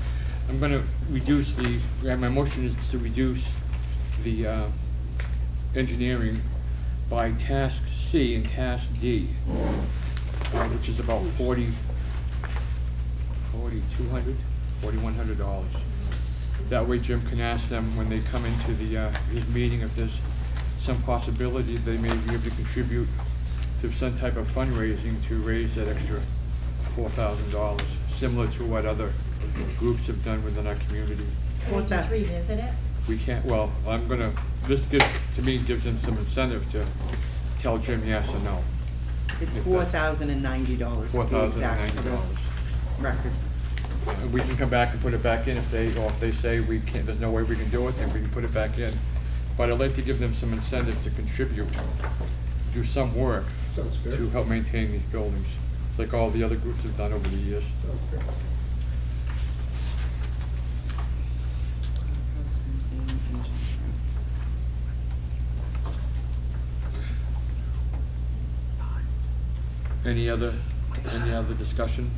I'm gonna reduce my motion is to reduce the engineering by task C and task D, which is about $4,100. That way Jim can ask them when they come into his meeting if there's some possibility they may be able to contribute to some type of fundraising to raise that extra $4,000, similar to what other groups have done within our community. Can we just revisit it? We can't, well, this to me gives them some incentive to tell Jim yes or no. It's $4,090 to be exact for the $4,090. record. We can come back and put it back in if they say we can't, there's no way we can do it, then we can put it back in. But I'd like to give them some incentive to contribute, do some work Sounds fair. to help maintain these buildings, like all the other groups have done over the years. Sounds fair. Any other discussion?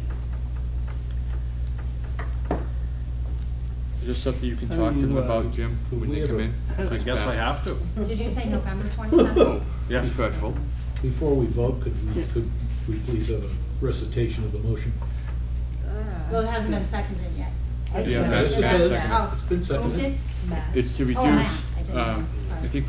Is this something you can talk to them about, Jim, when they come in? I guess I have to. Did you say November 27th? Yes. Respectful. Before we vote, could we please have a recitation of the motion? Well, it hasn't been seconded yet. Yeah, Matt Matt seconded. seconded. Oh, It's been seconded. who did? It's to Oh, reduce, Matt, I didn't know. Sorry. I think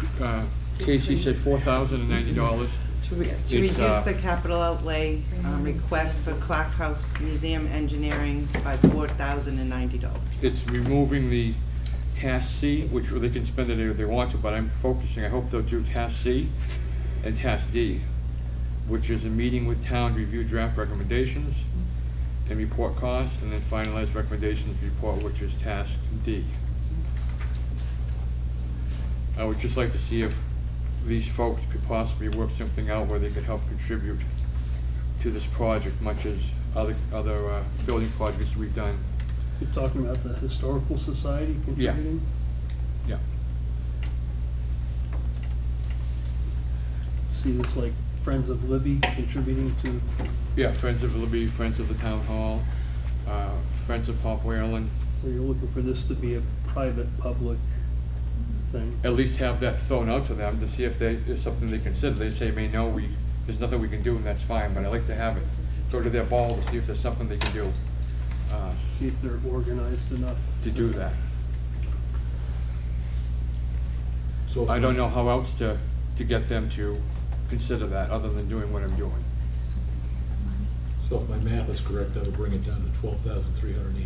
Casey said $4,090. To It's, reduce the capital outlay request for Clark House Museum Engineering by $4,090. It's removing the task C, which they can spend it if they want to, but I'm focusing, I hope they'll do task C and task D, which is a meeting with town, review draft recommendations and report costs, and then finalize recommendations report, which is task D. I would just like to see if these folks could possibly work something out where they could help contribute to this project, much as other building projects we've done. You're talking about the Historical Society contributing? Yeah. See, it's like Friends of Libby contributing to, Yeah, Friends of Libby, Friends of the Town Hall, Friends of Pop Whalen. so you're looking for this to be a private-public thing. at least have that thrown out to them to see if there's something they consider. They say, may no, there's nothing we can do, and that's fine, but I like to have it, go to their ball to see if there's something they can do, See if they're organized enough. to do that. So if I don't my- know how else to get them to consider that, other than doing what I'm doing. So if my math is correct, that'll bring it down to $12,380.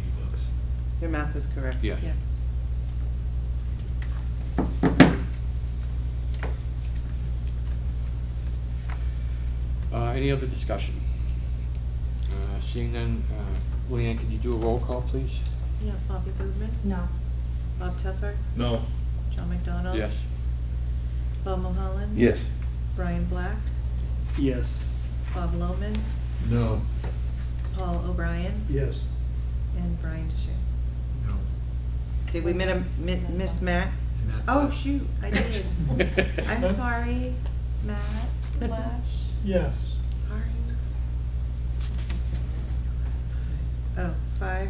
Your math is correct. Yeah. Yes. Any other discussion? Seeing none, Leanne, could you do a roll call, please? Yeah, Bobby Goodman, No. Bob Telfer, No. John McDonald. Yes. Bob Mulholland. Yes. Brian Black, Yes. Bob Lohman, No. Paul O'Brien, Yes. and Brian DeShields. No. Did we miss Matt? Oh, shoot, I did. I'm sorry, Matt Flash. Yes. Sorry. Oh, 5,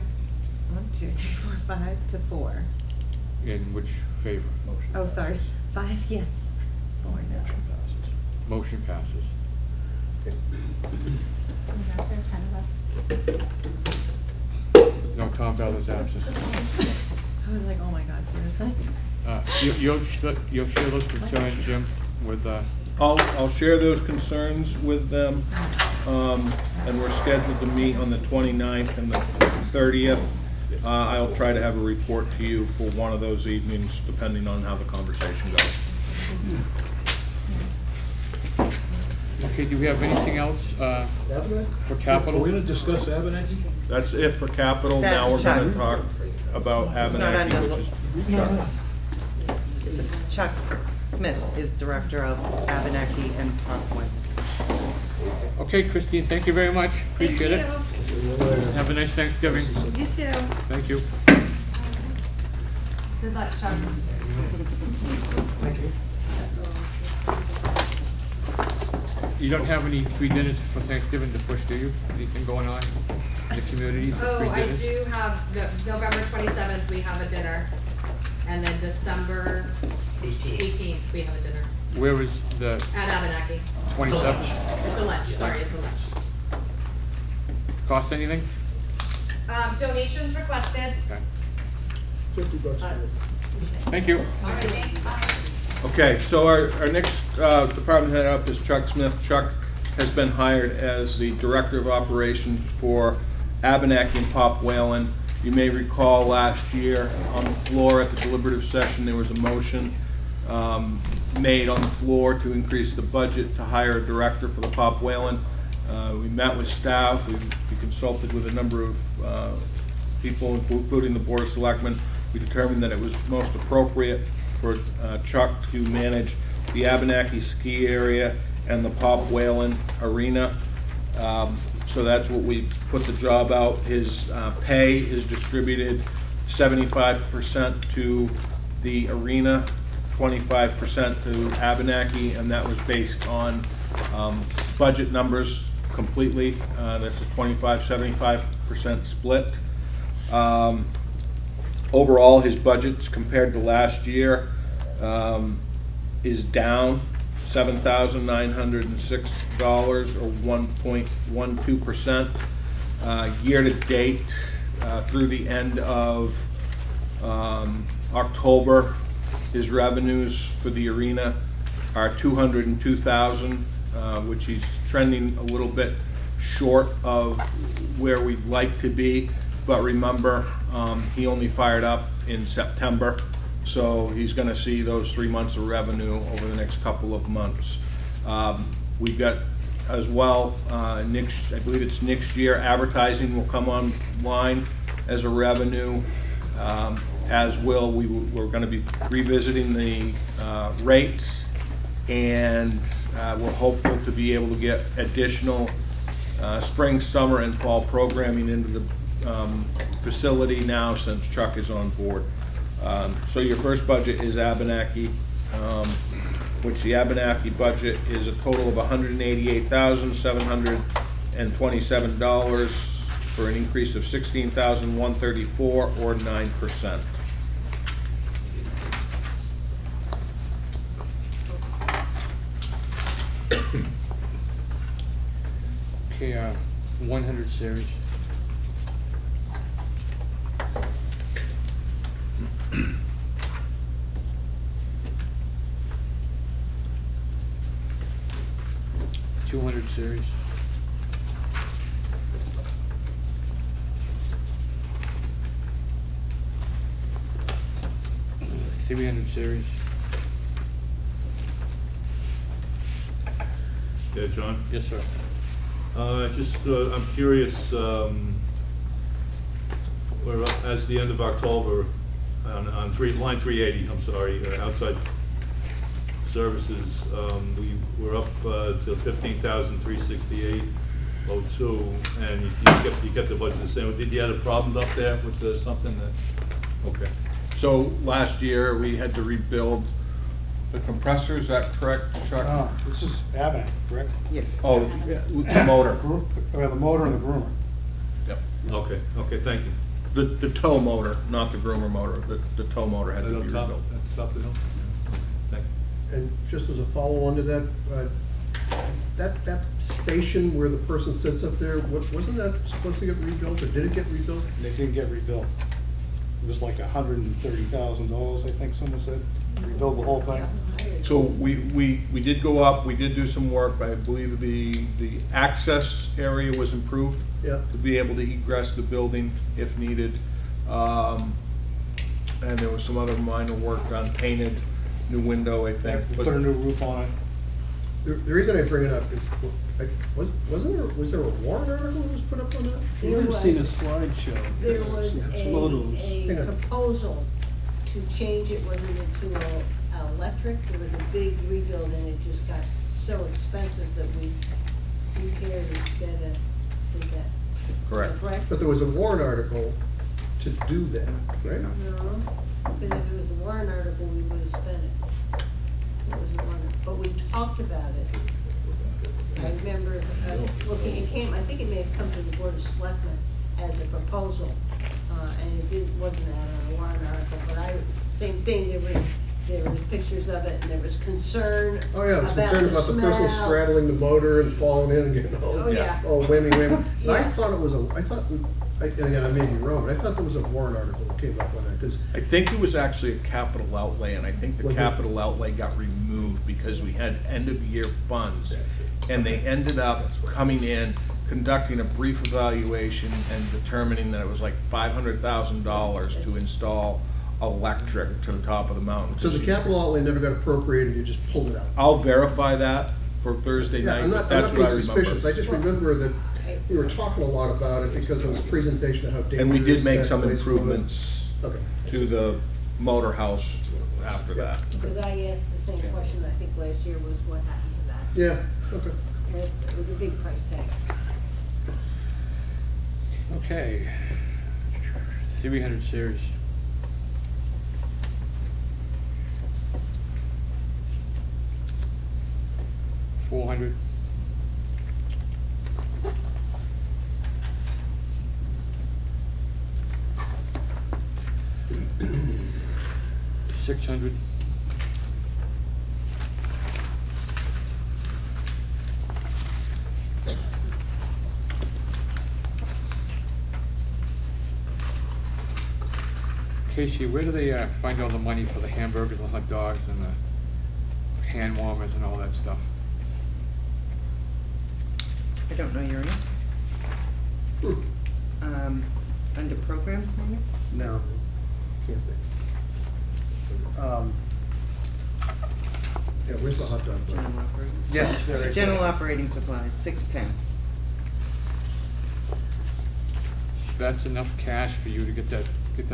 1, 2, 3, 4, 5 to 4. In which favor? Motion. Oh, sorry, 5 yes, 4 no. Motion passes. There are 10 of us. No, Tom Bell is absent. I was like, oh my God, seriously? You'll share those concerns, Jim, with, I'll share those concerns with them, and we're scheduled to meet on the 29th and the 30th. I'll try to have a report to you for one of those evenings, depending on how the conversation goes. okay, do we have anything else for capital? Are we gonna discuss Abenaki? That's it for capital. Now we're That's gonna Chuck. talk about It's not Abenaki, under- which is Chuck. Chuck Smith is director of Abenaki and Parkwood. Okay, Christine, thank you very much. Appreciate it. Have a nice Thanksgiving. You too. Thank you. Good luck, Chuck. You don't have any free dinners for Thanksgiving to push, do you? Anything going on in the community for free Oh, I dinners? do have, November 27th, we have a dinner, and then December 18th, we have a dinner Where is the at Abenaki. 27th? It's a lunch, sorry, it's a lunch. Cost anything? Donations requested. Okay. $50 for it. Thank you. All right, thanks, bye. Okay, so our next department head up is Chuck Smith. Chuck has been hired as the Director of Operations for Abenaki and Pop Whalen. You may recall last year on the floor at the deliberative session, there was a motion made on the floor to increase the budget to hire a director for the Pop Whalen. We met with staff, we consulted with a number of people, including the Board of Selectmen. We determined that it was most appropriate for Chuck to manage the Abenaki ski area and the Pop Whalen arena. So that's what we put the job out. His pay is distributed 75% to the arena, 25% to Abenaki, and that was based on budget numbers completely. That's a 25-75% split. Overall, his budgets compared to last year is down $7,906 or 1.12%. Year to date, through the end of October, his revenues for the arena are $202,000, which he's trending a little bit short of where we'd like to be. But remember, he only fired up in September, so he's going to see those 3 months of revenue over the next couple of months. We've got as well, I believe it's next year, advertising will come online as a revenue, as will, we're going to be revisiting the rates, and we're hopeful to be able to get additional spring, summer, and fall programming into the facility now since Chuck is on board. So your first budget is Abenaki, which the Abenaki budget is a total of $188,727 for an increase of $16,134 or 9%. Okay, 100 series. $200 series. $300 series. Yeah, John? Yes, sir. I'm curious, we're up as the end of October on line 380, I'm sorry, outside services, we're up to 15,368.02, and you kept the budget the same. Did you have a problem up there with something that? Okay. So last year, we had to rebuild the compressor, is that correct, Chuck? This is Abac, correct? Yes. Oh, the motor. The motor and the groomer. Yep. Okay, thank you. The tow motor, not the groomer motor. The tow motor had to be rebuilt. That's up to them? Thank you. And just as a follow-on to that, that station where the person sits up there, wasn't that supposed to get rebuilt, or did it get rebuilt? They didn't get rebuilt. It was like $130,000, I think someone said, rebuild the whole thing. So we did go up, we did do some work. I believe the access area was improved. Yeah. To be able to egress the building if needed. And there was some other minor work done, painted, new window, I think. Put a new roof on it. The reason I bring it up is, was there a warrant article that was put up on that? I've seen a slideshow. There was Photos. a proposal to change it, wasn't it, to electric? There was a big rebuild and it just got so expensive that we repaired instead of did that. Correct. Correct? But there was a warrant article to do that, right? No, because if it was a warrant article, we would have spent it. It was a warrant, but we talked about it. I remember us looking, it came, I think it may have come to the Board of Selectmen as a proposal, and it wasn't out on a warrant article, but same thing, there were pictures of it, and there was concern about the Oh, yeah, I was concerned about the person smell. straddling the motor and falling in and getting all, Oh, yeah. all whammy. But I Yeah. thought it was and again, I may be wrong, but I thought there was a warrant article that came up on that, because I think it was actually a capital outlay, and I think the Was it? capital outlay got removed because we had end-of-year funds. And they ended up coming in, conducting a brief evaluation and determining that it was like $500,000 to install electric to the top of the mountain. so the capital outlay never got appropriated, you just pulled it out. I'll verify that for Thursday Yeah, night, I'm but not that's being what I suspicious, I remember. just remember that we were talking a lot about it because of this presentation of how dangerous And we did make that some place was. improvements Okay. to the motor house after that. Because I asked the same question, I think last year, was what happened to that? Yeah, okay. It was a big price tag. Okay. 300 series. $400. $600. Casey, where do they find all the money for the hamburgers and hot dogs and the hand warmers and all that stuff? I don't know your answer. Under programs, maybe? No, can't be. Yeah, where's the hot dog? General operating supplies. Yes, there they go. General operating supplies, 610. That's enough cash for you to get that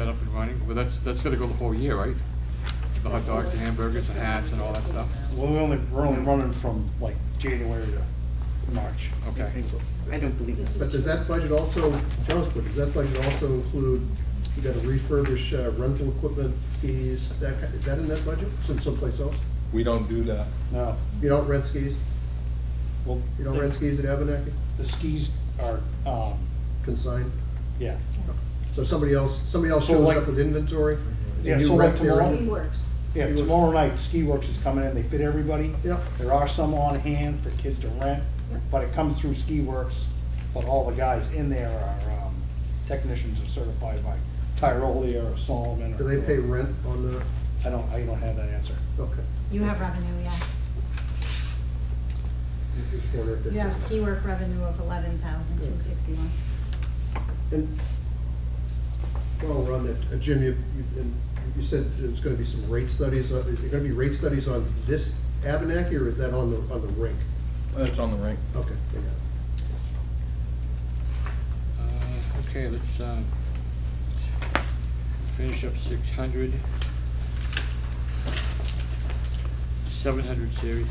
up and running? Well, that's gotta go the whole year, right? The hot dogs, the hamburgers, the hats, and all that stuff? Well, we're only running from like January to March. Okay. I don't believe it. But does that budget also, Jonas, does that budget also include, you gotta refurbish rental equipment, skis, is that in that budget, someplace else? We don't do that. No, You don't rent skis? well, You don't rent skis at Abenaki? the skis are, Consigned? yeah. So somebody else So shows like- up with inventory? Yeah, and you so like rent their- tomorrow- He works. Yeah, tomorrow night, Ski Works is coming in, they fit everybody. Yep. There are some on hand for kids to rent, but it comes through Ski Works, but all the guys in there are, technicians are certified by Tyrolia or Solomon. Do they pay rent on the, I don't have that answer. okay. You have revenue, yes. Just wonder if it's- You have ski work revenue of 11,261. And, well, we're on that, Jim, you said there's gonna be some rate studies, is there gonna be rate studies on this Abenaki, or is that on the rink? That's on the rink. Okay, I got it. Okay, let's finish up 600. 700 series.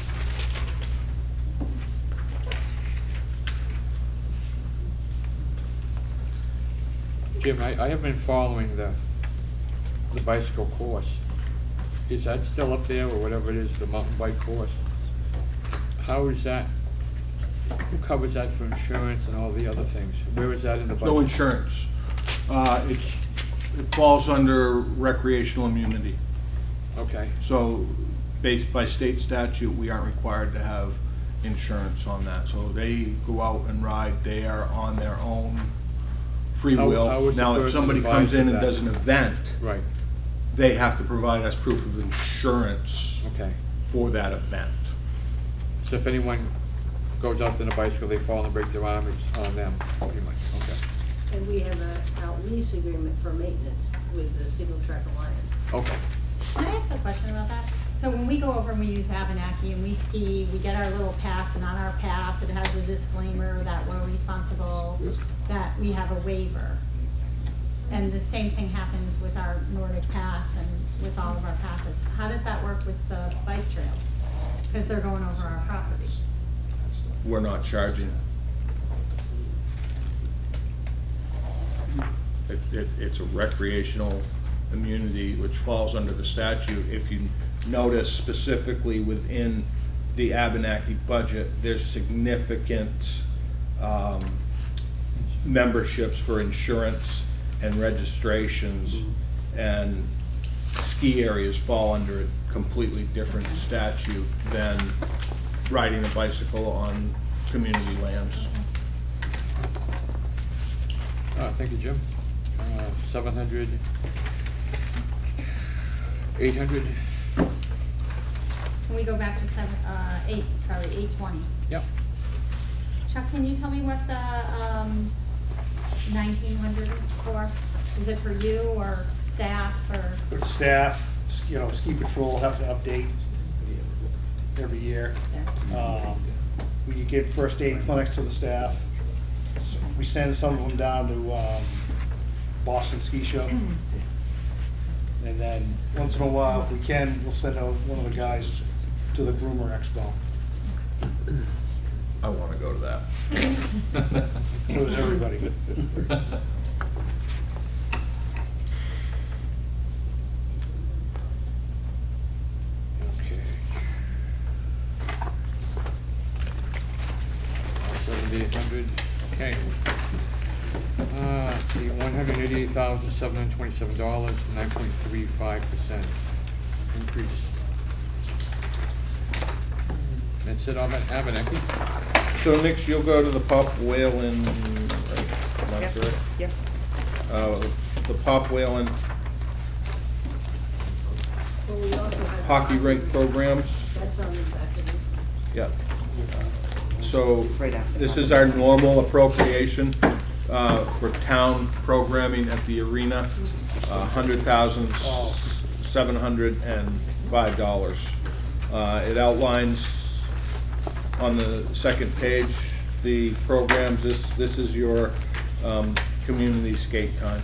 Jim, I have been following the bicycle course. Is that still up there, or whatever it is, the mountain bike course? How is that, who covers that for insurance and all the other things? Where is that in the budget? No insurance. It falls under recreational immunity. Okay, So, based by state statute, we aren't required to have insurance on that. So they go out and ride, they are on their own free How will. is the Now, if person somebody advised comes in of and that? does an event, right, they have to provide us proof of insurance okay. for that event. So if anyone goes out on a bicycle, they fall and break their arm, it's on them, pretty much, okay. And we have a lease agreement for maintenance with the Single Track Alliance. Okay. Can I ask a question about that? So when we go over and we use Abenaki and we ski, we get our little pass, and on our pass, it has a disclaimer that we're responsible, that we have a waiver. And the same thing happens with our Nordic Pass and with all of our passes. How does that work with the bike trails? Because they're going over our property. We're not charging. It's a recreational immunity which falls under the statute. If you notice specifically within the Abenaki budget, there's significant memberships for insurance and registrations, and ski areas fall under a completely different statute than riding a bicycle on community lands. Thank you, Jim. 700, 800, Can we go back to 820? yep. Chuck, can you tell me what the 1900 is for? Is it for you or staff or? With staff, ski patrol have to update every year. We give first aid clinics to the staff. So we send some of them down to Boston Ski Show. And then once in a while, if we can, we'll send out one of the guys to the Groomer Expo. I want to go to that. So does everybody. Okay. 7,800, okay. Let's see, $188,727, 9.35% increase. That's it on Abenaki. So next you'll go to the Pop Whalen, right, am I Yep, correct? yep. The Pop Whalen Well, we also have. hockey rink programs. That's on the back of this one. Yeah. So It's right after this that. is our normal appropriation for town programming at the arena, $100,705. It outlines on the second page the programs. This is your community skate time.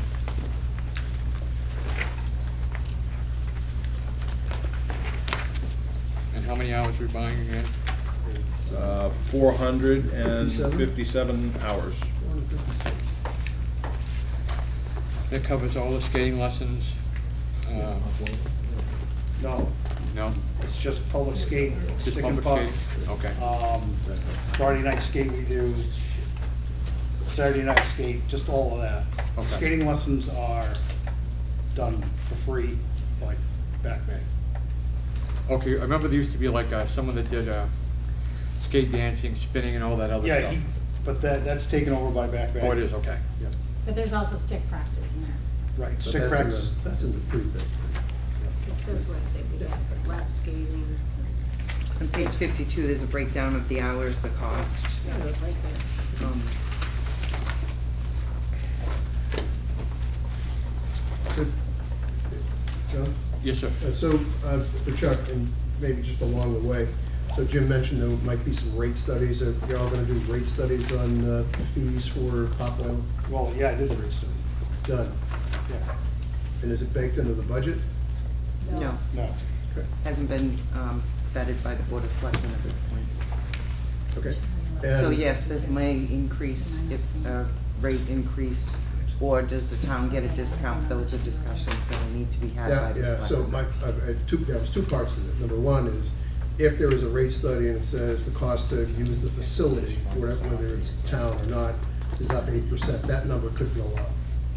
And how many hours we're buying again? 457 hours. That covers all the skating lessons? No, No? it's just public skate, Just stick and public puck. skating? Okay. Friday night skate we do, Saturday night skate, just all of that. Okay. Skating lessons are done for free, like Back Bay. Okay, I remember there used to be like someone that did skate dancing, spinning, and all that other Yeah, stuff. but that's taken over by back bag. Oh, it is, okay. Yeah, But there's also stick practice in there. right, But stick that's in practice. That's in the pre-bid. It says what they have, lap skating. On page 52, there's a breakdown of the hours, the cost. Yeah, right there. So, John? Yes, sir. So, for Chuck, and maybe just along the way, so Jim mentioned there might be some rate studies. Are y'all gonna do rate studies on fees for Pop Oil? Well, yeah, I did the rate study. It's done. Yeah, And is it baked into the budget? No, no. Okay. hasn't been vetted by the Board of Selectmen at this point. Okay. So And- yes, this may increase, if a rate increase, or does the town get a discount? Those are discussions that will need to be had by Yeah, the yeah, so selectmen. there was two parts to it. Number one is, if there is a rate study and it says the cost to use the facility, whether it's town or not, is up 8%, that number could go up,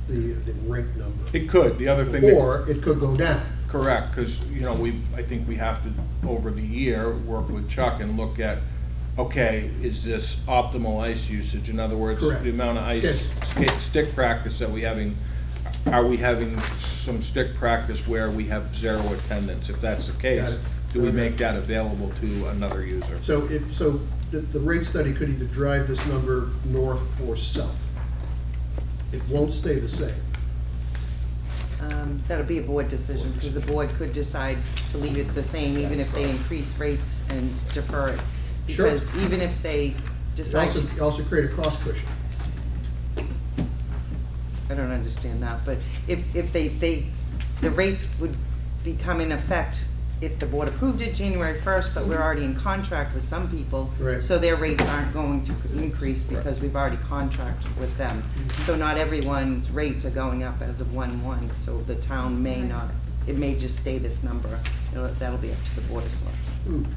the rate number. It could, the other thing. that- Or it could go down. Correct, because, I think we have to, over the year, work with Chuck and look at, okay, is this optimal ice usage? In other words, Correct. the amount of ice, stick practice that are we having some stick practice where we have zero attendance? If that's the Got case, it. do we make that available to another user? So the rate study could either drive this number north or south. It won't stay the same. That'll be a board decision, because the board could decide to leave it the same, even if they increase rates and defer it. Sure. Because even if they decide to. You also create a cost cushion. I don't understand that, but if the rates would become in effect if the board approved it January 1st, but we're already in contract with some people. Right. So their rates aren't going to increase because we've already contracted with them. So not everyone's rates are going up as of 1/1, so the town may not, it may just stay this number. That'll be up to the Board of Selectmen.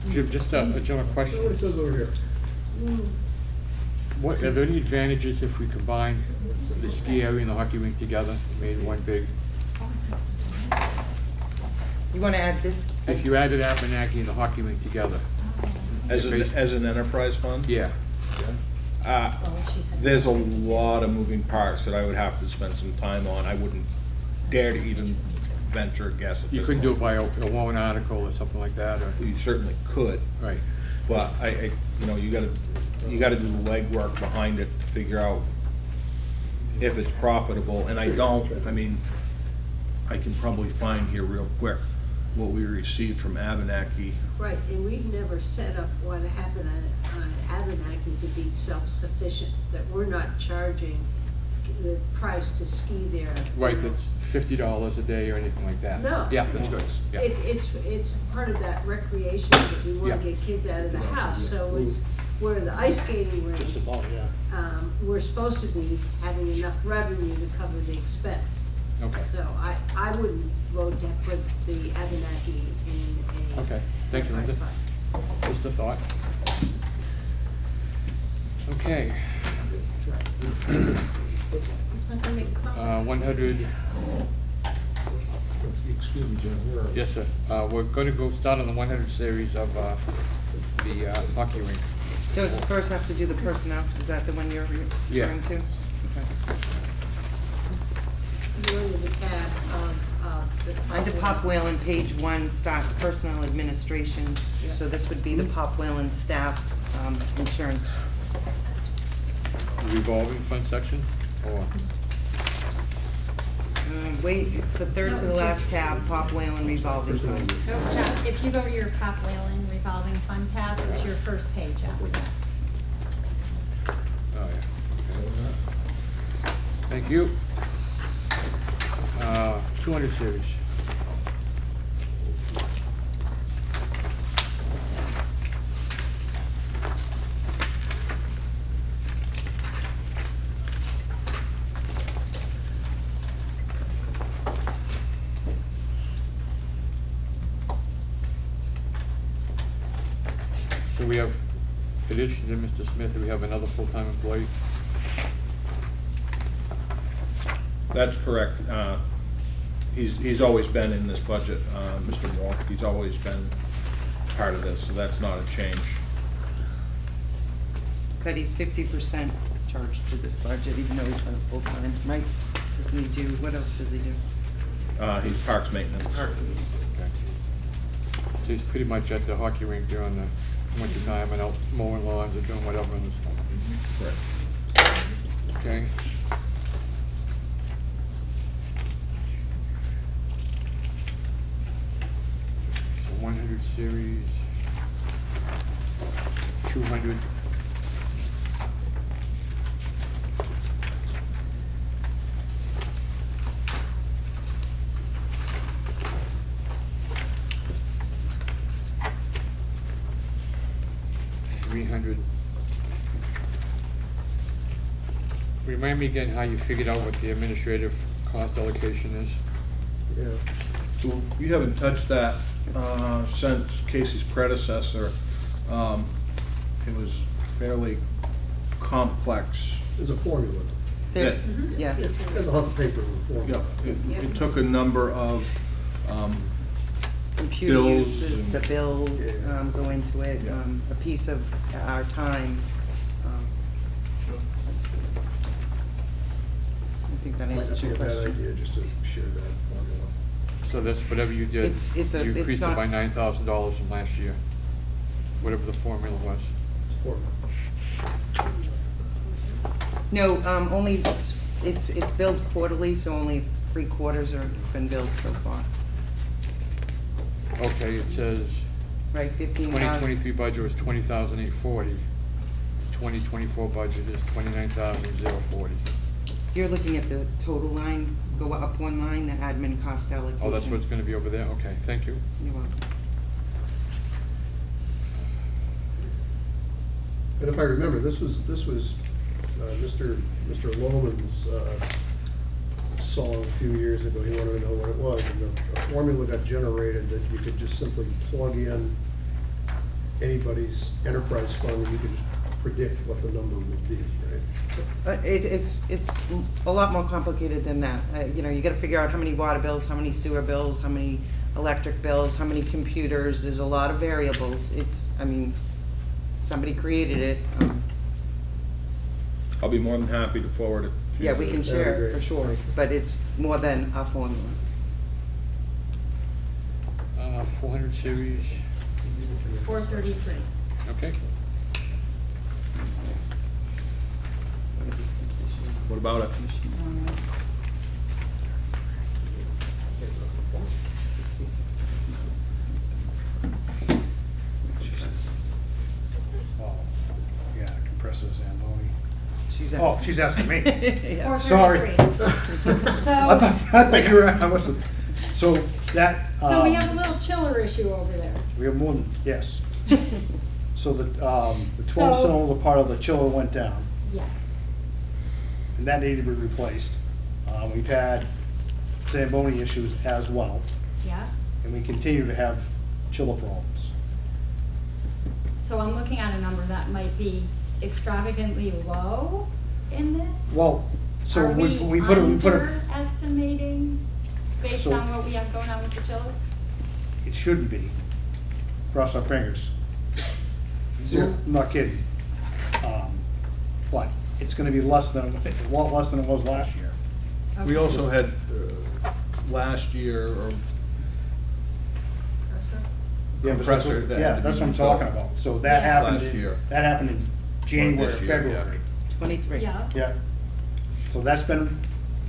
Jim, just a general So question. what it says over here. Are there any advantages if we combine the ski area and the hockey rink together, made one big? You want to add this? If you added Abenaki and the hockey rink together? As an enterprise fund? Yeah. There's a lot of moving parts that I would have to spend some time on. I wouldn't dare to even venture a guess at this You couldn't do it point. by a warrant article or something like that, or? You certainly could. Right. But you gotta do the legwork behind it to figure out if it's profitable, and I can probably find here real quick what we received from Abenaki. Right, and we've never set up what happened on Abenaki to be self-sufficient, that we're not charging the price to ski there. Right, that's $50 a day or anything like that? No. Yeah, that's good, yeah. It's part of that recreation that we want to Yeah. get kids out of the house, so it's where the ice skating rink. Just about, yeah. We're supposed to be having enough revenue to cover the expense. Okay. So I wouldn't vote to put the Abenaki in a. Okay, thank you, Linda. Just a thought. Okay. It's not gonna make a profit. 100, Excuse me, Jim, where are we? yes, sir. We're going to start on the 100 series of the hockey rink. Don't you first have to do the personnel? Is that the one you're Yeah. referring to? Okay. You're under the tab of the. Under Pop Whalen, page 1 starts personnel administration. So this would be the Pop Whalen staff's insurance. Revolving fund section, or? Wait, it's the third to the last tab, Pop Whalen revolving fund. No, Chuck, if you go to your Pop Whalen revolving fund tab, it's your first page after that. Oh, yeah. Okay. Thank you. 200 series. So we have, in addition to Mr. Smith, we have another full-time employee. That's correct. he's always been in this budget, Mr. Moore. He's always been part of this, so that's not a change. But he's 50% charged to this budget, even though he's been full-time, right? Doesn't he do, what else does he do? He's parks maintenance. Okay. So he's pretty much at the hockey rink during the winter time and out mowing lawns or doing whatever and stuff. Correct. Okay. So 100 series, 200. Remind me again how you figured out what the administrative cost allocation is? Yeah. So we haven't touched that since Casey's predecessor. It was fairly complex. There's a formula. There, Yeah. yeah. There's a hunk of paper with a formula. Yeah, it took a number of Computer bills uses, and- the bills go into it, Yeah. a piece of our time. I think that Might answers not be your a bad question. idea just to share that formula. So that's whatever you did, It's you a- it's increased it not- by $9,000 from last year, whatever the formula was. It's a formula. No, only, it's billed quarterly, so only 3 quarters have been billed so far. Okay, it says Right, 15,000. 2023 budget was $20,840. 2024 budget is $29,040. You're looking at the total line, go up one line, the admin cost allocation. Oh, that's what's gonna be over there? Okay, thank you. You're welcome. And if I remember, this was Mr. Lohman's song a few years ago. He wanted to know what it was, and a formula got generated that you could just simply plug in anybody's enterprise fund, and you could just predict what the number would be, right? It's a lot more complicated than that. You know, you gotta figure out how many water bills, how many sewer bills, how many electric bills, how many computers. There's a lot of variables. I mean, somebody created it. I'll be more than happy to forward it to you. Yeah, we can That'd be share it great. for sure, but it's more than a formula. 400 series, 433. okay. What about it? Oh, yeah, compressor Zamboni. She's Oh, she's asking me. Yeah. Sorry. 433. So, I think you're right. I wasn't. So that. so we have a little chiller issue over there. We have more than, yes. So the So- 12-cylinder part of the chiller went down, Yes. and that needed to be replaced. We've had Zamboni issues as well, Yeah. and we continue to have chiller problems. So I'm looking at a number that might be extravagantly low in this. Well, so Are we put it, underestimating based So- on what we have going on with the chiller? it shouldn't be. Cross our fingers. Zero, I'm not kidding. But it's gonna be less than, a lot less than it was last year. We Okay. also had last year, or Yeah, but compressor that had Yeah, to that's be what I'm talking rebuilt. about. So that Yeah. happened, Last year. that happened in January, this year, yeah. February. 23. Yeah. Yeah. So that's been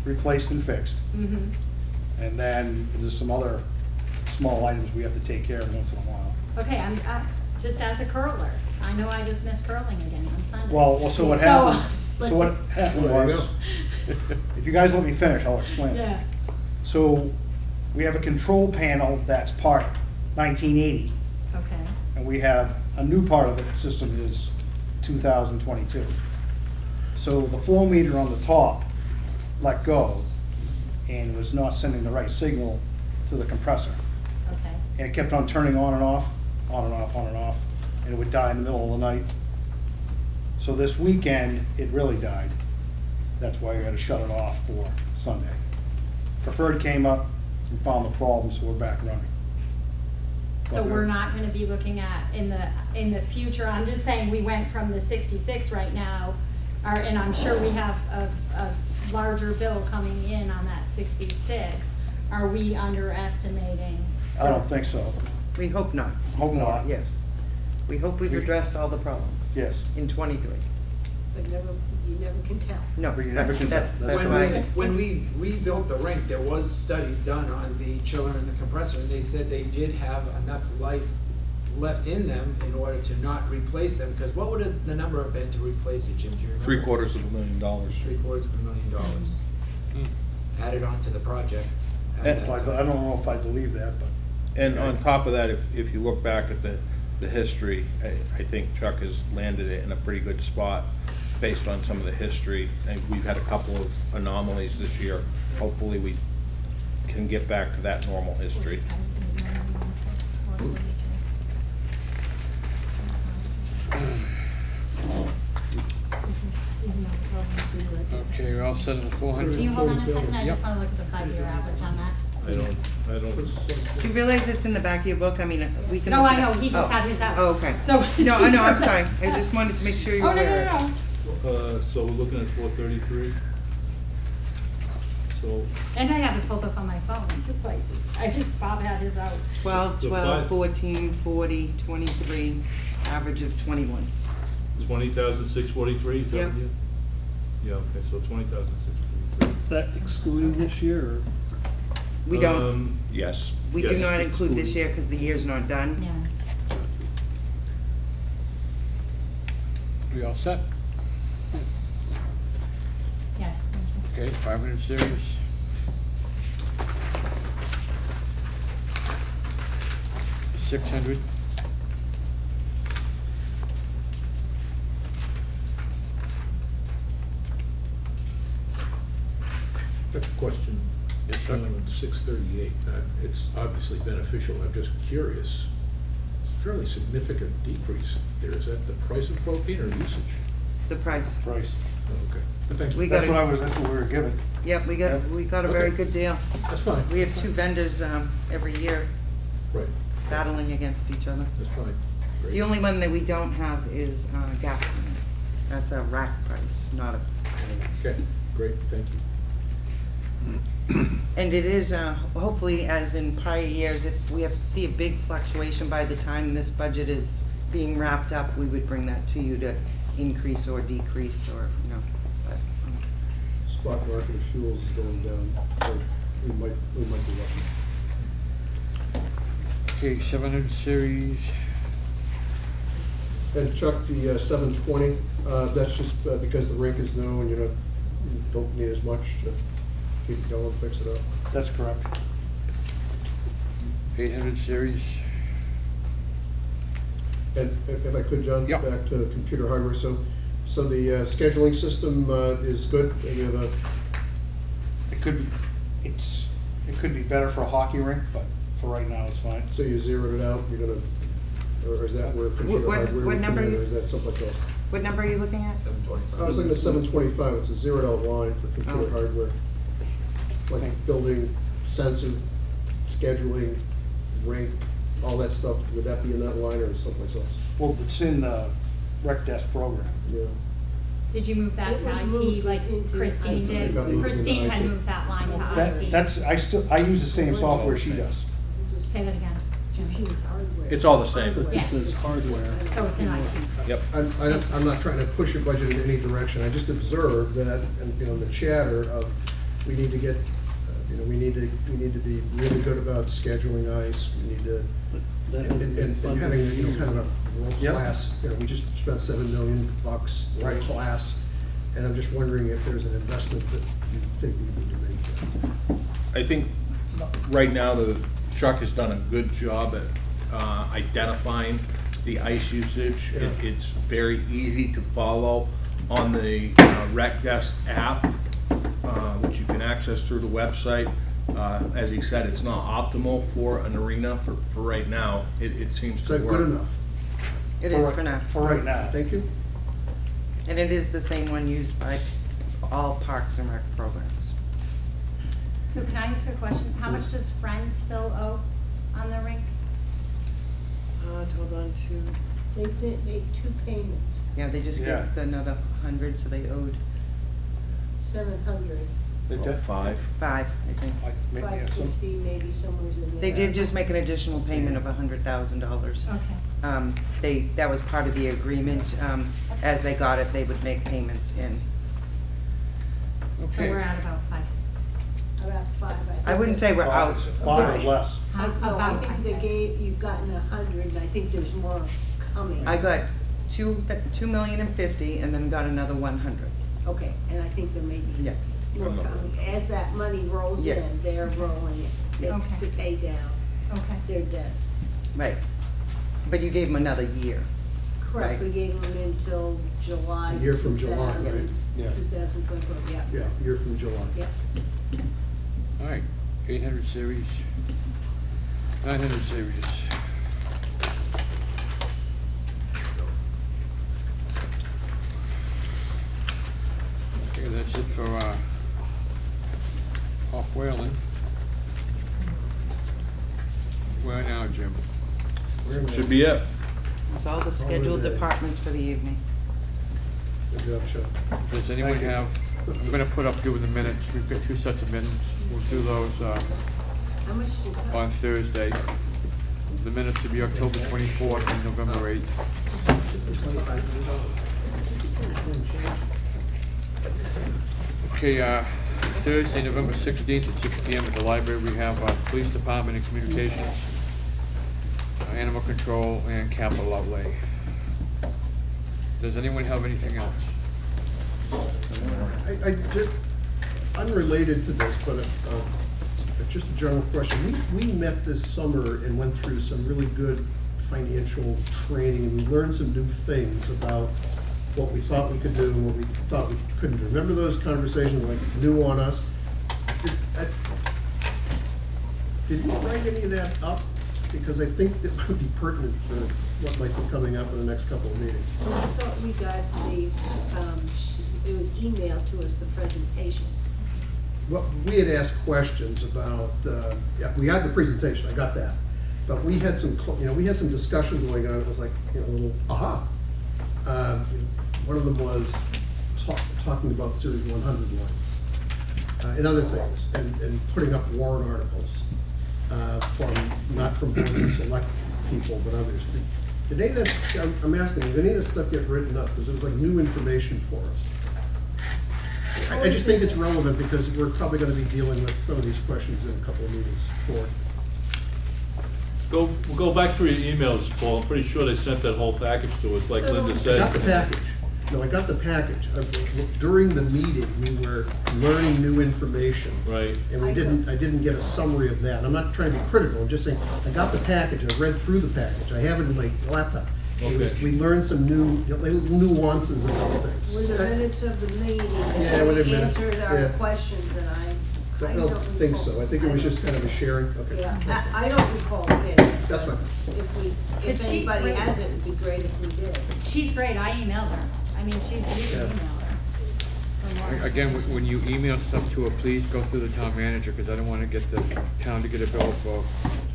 replaced and fixed. Mm-hmm. And then there's some other small items we have to take care of once in a while. Okay, I'm, just as a curler, I know I just missed curling again on Sunday. Well, so what happened, so what happened There you was, if you guys let me finish, I'll explain. Yeah, So we have a control panel that's part 1980, okay, and we have a new part of the system is 2022. So the flow meter on the top let go and was not sending the right signal to the compressor. okay. And it kept on turning on and off, on and off, on and off, and it would die in the middle of the night. So this weekend, it really died. That's why we had to shut it off for Sunday. Preferred came up, We found the problem, so we're back running. So we're not gonna be looking at, in the future, I'm just saying, we went from the 66 right now, and I'm sure we have a larger bill coming in on that 66. Are we underestimating? I don't think so. We hope not. Hope not. Yes. We hope we've addressed all the problems. Yes. In 23. But you never can tell. No. But you never can that's, tell. that's When why. when we rebuilt the rink, there was studies done on the chiller and the compressor, and they said they did have enough life left in them in order to not replace them, because what would the number have been to replace it, Jim, do you remember? $750,000. $750,000 added on to the project. at And that I time. don't know if I believe that, but. And on top of that, if you look back at the history, I think Chuck has landed it in a pretty good spot based on some of the history. And we've had a couple of anomalies this year. Hopefully we can get back to that normal history. Okay, we're all set on the 400? Can you hold on a second? I Yep. just wanna look at the 5-year average on that. I don't. Do you realize it's in the back of your book? I mean, we can. No, look I at know, it. he just Oh. had his out. Oh, okay. So. No, I know, I'm sorry. I just wanted to make sure you were Oh, no, aware. no, no. So we're looking at 433. So And I have it pulled up on my phone in 2 places. Bob had his out. 12, So 12, five- 14, 40, 23, average of 21. 20,643, is that Yeah. what you? Yeah, okay, so 20,643. Is that excluding this year, or? We don't, Yes. we do yes, not it's include this excluded. year because the year's not done. Yeah. We all set? Yes, thank you. Okay, 500 series. $600. A question. Yes, sir. 638, it's obviously beneficial, I'm just curious. It's a fairly significant decrease there. Is that the price of propane or usage? The price. Price. Oh, okay. But thanks. We got That's what we were given. Yep, we got a very Okay. good deal. That's fine. We have 2 vendors every year Right, battling against each other. that's fine. Great. The only one that we don't have is gasoline. That's a rack price, not a. Okay, great, thank you. And it is, hopefully, as in prior years, if we see a big fluctuation by the time this budget is being wrapped up, we would bring that to you to increase or decrease or, you know, but, Spot market of fuels is going down, so we might be lucky. Okay, 700 series. And Chuck, the 720, that's just because the rink is new and you don't need as much to keep it going, fix it up. That's correct. 800 series. And if I could, John, Yep. back to computer hardware, so the scheduling system is good, and we have a, It could be better for a hockey rink, but for right now, it's fine. so you zeroed it out, you're gonna, or is that where computer What- hardware what would come number in, you- or is that someplace else? what number are you looking at? 725. I was looking at 725, it's a zeroed out line for computer Oh. hardware. Like building, sensor, scheduling, rink, all that stuff, would that be in that line or someplace else? Well, it's in the rec desk program. Yeah. Did you move that It to was IT moved like into Christine IT. did? It got moved Christine into had IT. moved that line to IT. I use the same software she does. Say that again, Jim. It's all the same. But this Yeah. is hardware. So it's in IT. Yep. I'm not trying to push your budget in any direction, I just observed that, and, the chatter of, we need to get, we need to be really good about scheduling ice, we need to, That and hasn't been funded. having, kind of a world Yep. class, we just spent $7 million, world Right. class, and I'm just wondering if there's an investment that you think we need to make. I think right now Chuck has done a good job at identifying the ice usage. Yeah. It's very easy to follow on the Rec Desk app, which you can access through the website. As he said, it's not optimal for an arena for right now. It seems Is to that work. good enough? It is for now. For right now. Thank you. And it is the same one used by all Parks and Rec programs. So can I ask a question? How much does Friends still owe on the rink? Hold on to, They did make 2 payments, yeah, they just Yeah. gave another 100, so they owed 700, They did Five. 5, I think. like, maybe, yeah, some, 550, maybe somewhere in there. They did just make an additional payment of $100,000. Okay. That was part of the agreement. As they got it, they would make payments in. So Okay. we're at about 5. About 5, I wouldn't say we're out. 5 or less. I About, think they said. gave, you've gotten 100, and I think there's more coming. I got 2,050,000 and then got another 100. Okay, and I think there may be Yeah. more coming. As that money rolls Yes. in, they're rolling it Okay. to pay down Okay. their debts. Right. But you gave them another year. Correct, we Right. gave them until July. A year from July, 2000, right? Yeah. 2024, yeah. Yeah, a year from July. Yeah. All right, 800 series, 900 series. Okay, that's it for, off Whalen. Where now, Jim? Should be it. That's all the scheduled departments for the evening. Good job, Sean. Does anyone have, I'm gonna put up doing the minutes, we've got 2 sets of minutes, we'll do those, How much did you cut? on Thursday. The minutes will be October 24th and November 8th. Okay, Thursday, November 16th at 6 PM at the library, we have Police Department and Communications, Animal Control, and Capital Outlay. Does anyone have anything else? I just, unrelated to this, but just a general question. We met this summer and went through some really good financial training, and we learned some new things about what we thought we could do and what we thought we couldn't do. Remember those conversations, like, new on us? Did you write any of that up? Because I think it might be pertinent for what might be coming up in the next couple of meetings. Well, I thought we got it was emailed to us, the presentation. Well, we had asked questions about, yeah, we had the presentation, I got that. But we had some, we had some discussion going on, it was like, a little, aha. One of them was talking about Series 100 lines, and other things, and putting up warrant articles not from Board of Select people, but others. Did any of that, I'm asking, did any of that stuff get written up? Because it was like new information for us. I just think it's relevant because we're probably going to be dealing with some of these questions in a couple of meetings forward. We'll go back through your emails, Paul. I'm pretty sure they sent that whole package to us, like Linda said. I got the package. No, I got the package. During the meeting, we were learning new information. Right. And I didn't get a summary of that. I'm not trying to be critical, I'm just saying, I got the package, I read through the package, I have it in my laptop. Okay. We learned some new nuances about things. Were the minutes of the meeting, Yeah, were the minutes, answered our yeah. questions, and I don't think recall. so. I think it was just kind of a sharing. Okay. Yeah, I don't recall it. That's fine. But If she's anybody great. has it, it'd be great if we did. She's great, I emailed her. I mean, you can email her. For more. Again, when you email stuff to her, please go through the town manager, because I don't want to get the town to get a bill for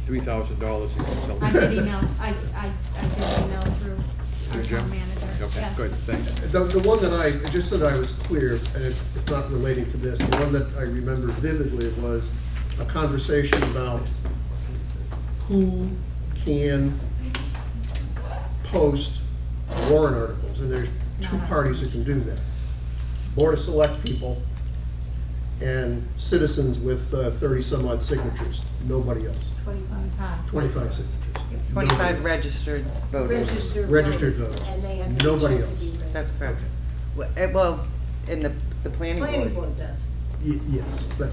$3,000 in consulting. I did email, I did email through our Jim? town manager. Okay, Yes. good, thanks. The one that just so that I was clear, and it's not relating to this, the one that I remember vividly was a conversation about who can post warrant articles, and there's 2 parties that can do that. Board of Select people and citizens with 30-some-odd signatures, nobody else. 25 signatures. 25 registered voters. Registered voters. And they have to Nobody check to else. be registered. That's correct. Well, in the planning board. Planning board does. Yes, but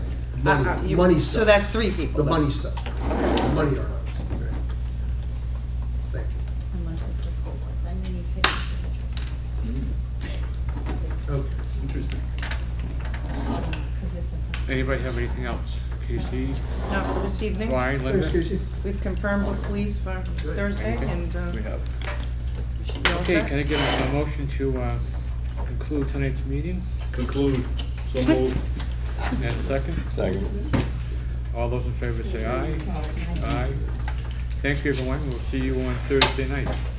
You- money stuff. So that's 3 people. The though. money stuff. The money articles. Okay. Thank you. Unless it's a school board, then we need city signatures. Okay. Interesting. Because it's a. Anybody have anything else? Casey, No, for this evening. Why, Linda? Thanks, Casey. We've confirmed with police for Thursday, and We have. we should be all Okay, set. can I get a motion to conclude tonight's meeting? Conclude, so moved. And a second? Second. All those in favor say aye. Aye. Thank you, everyone. We'll see you on Thursday night.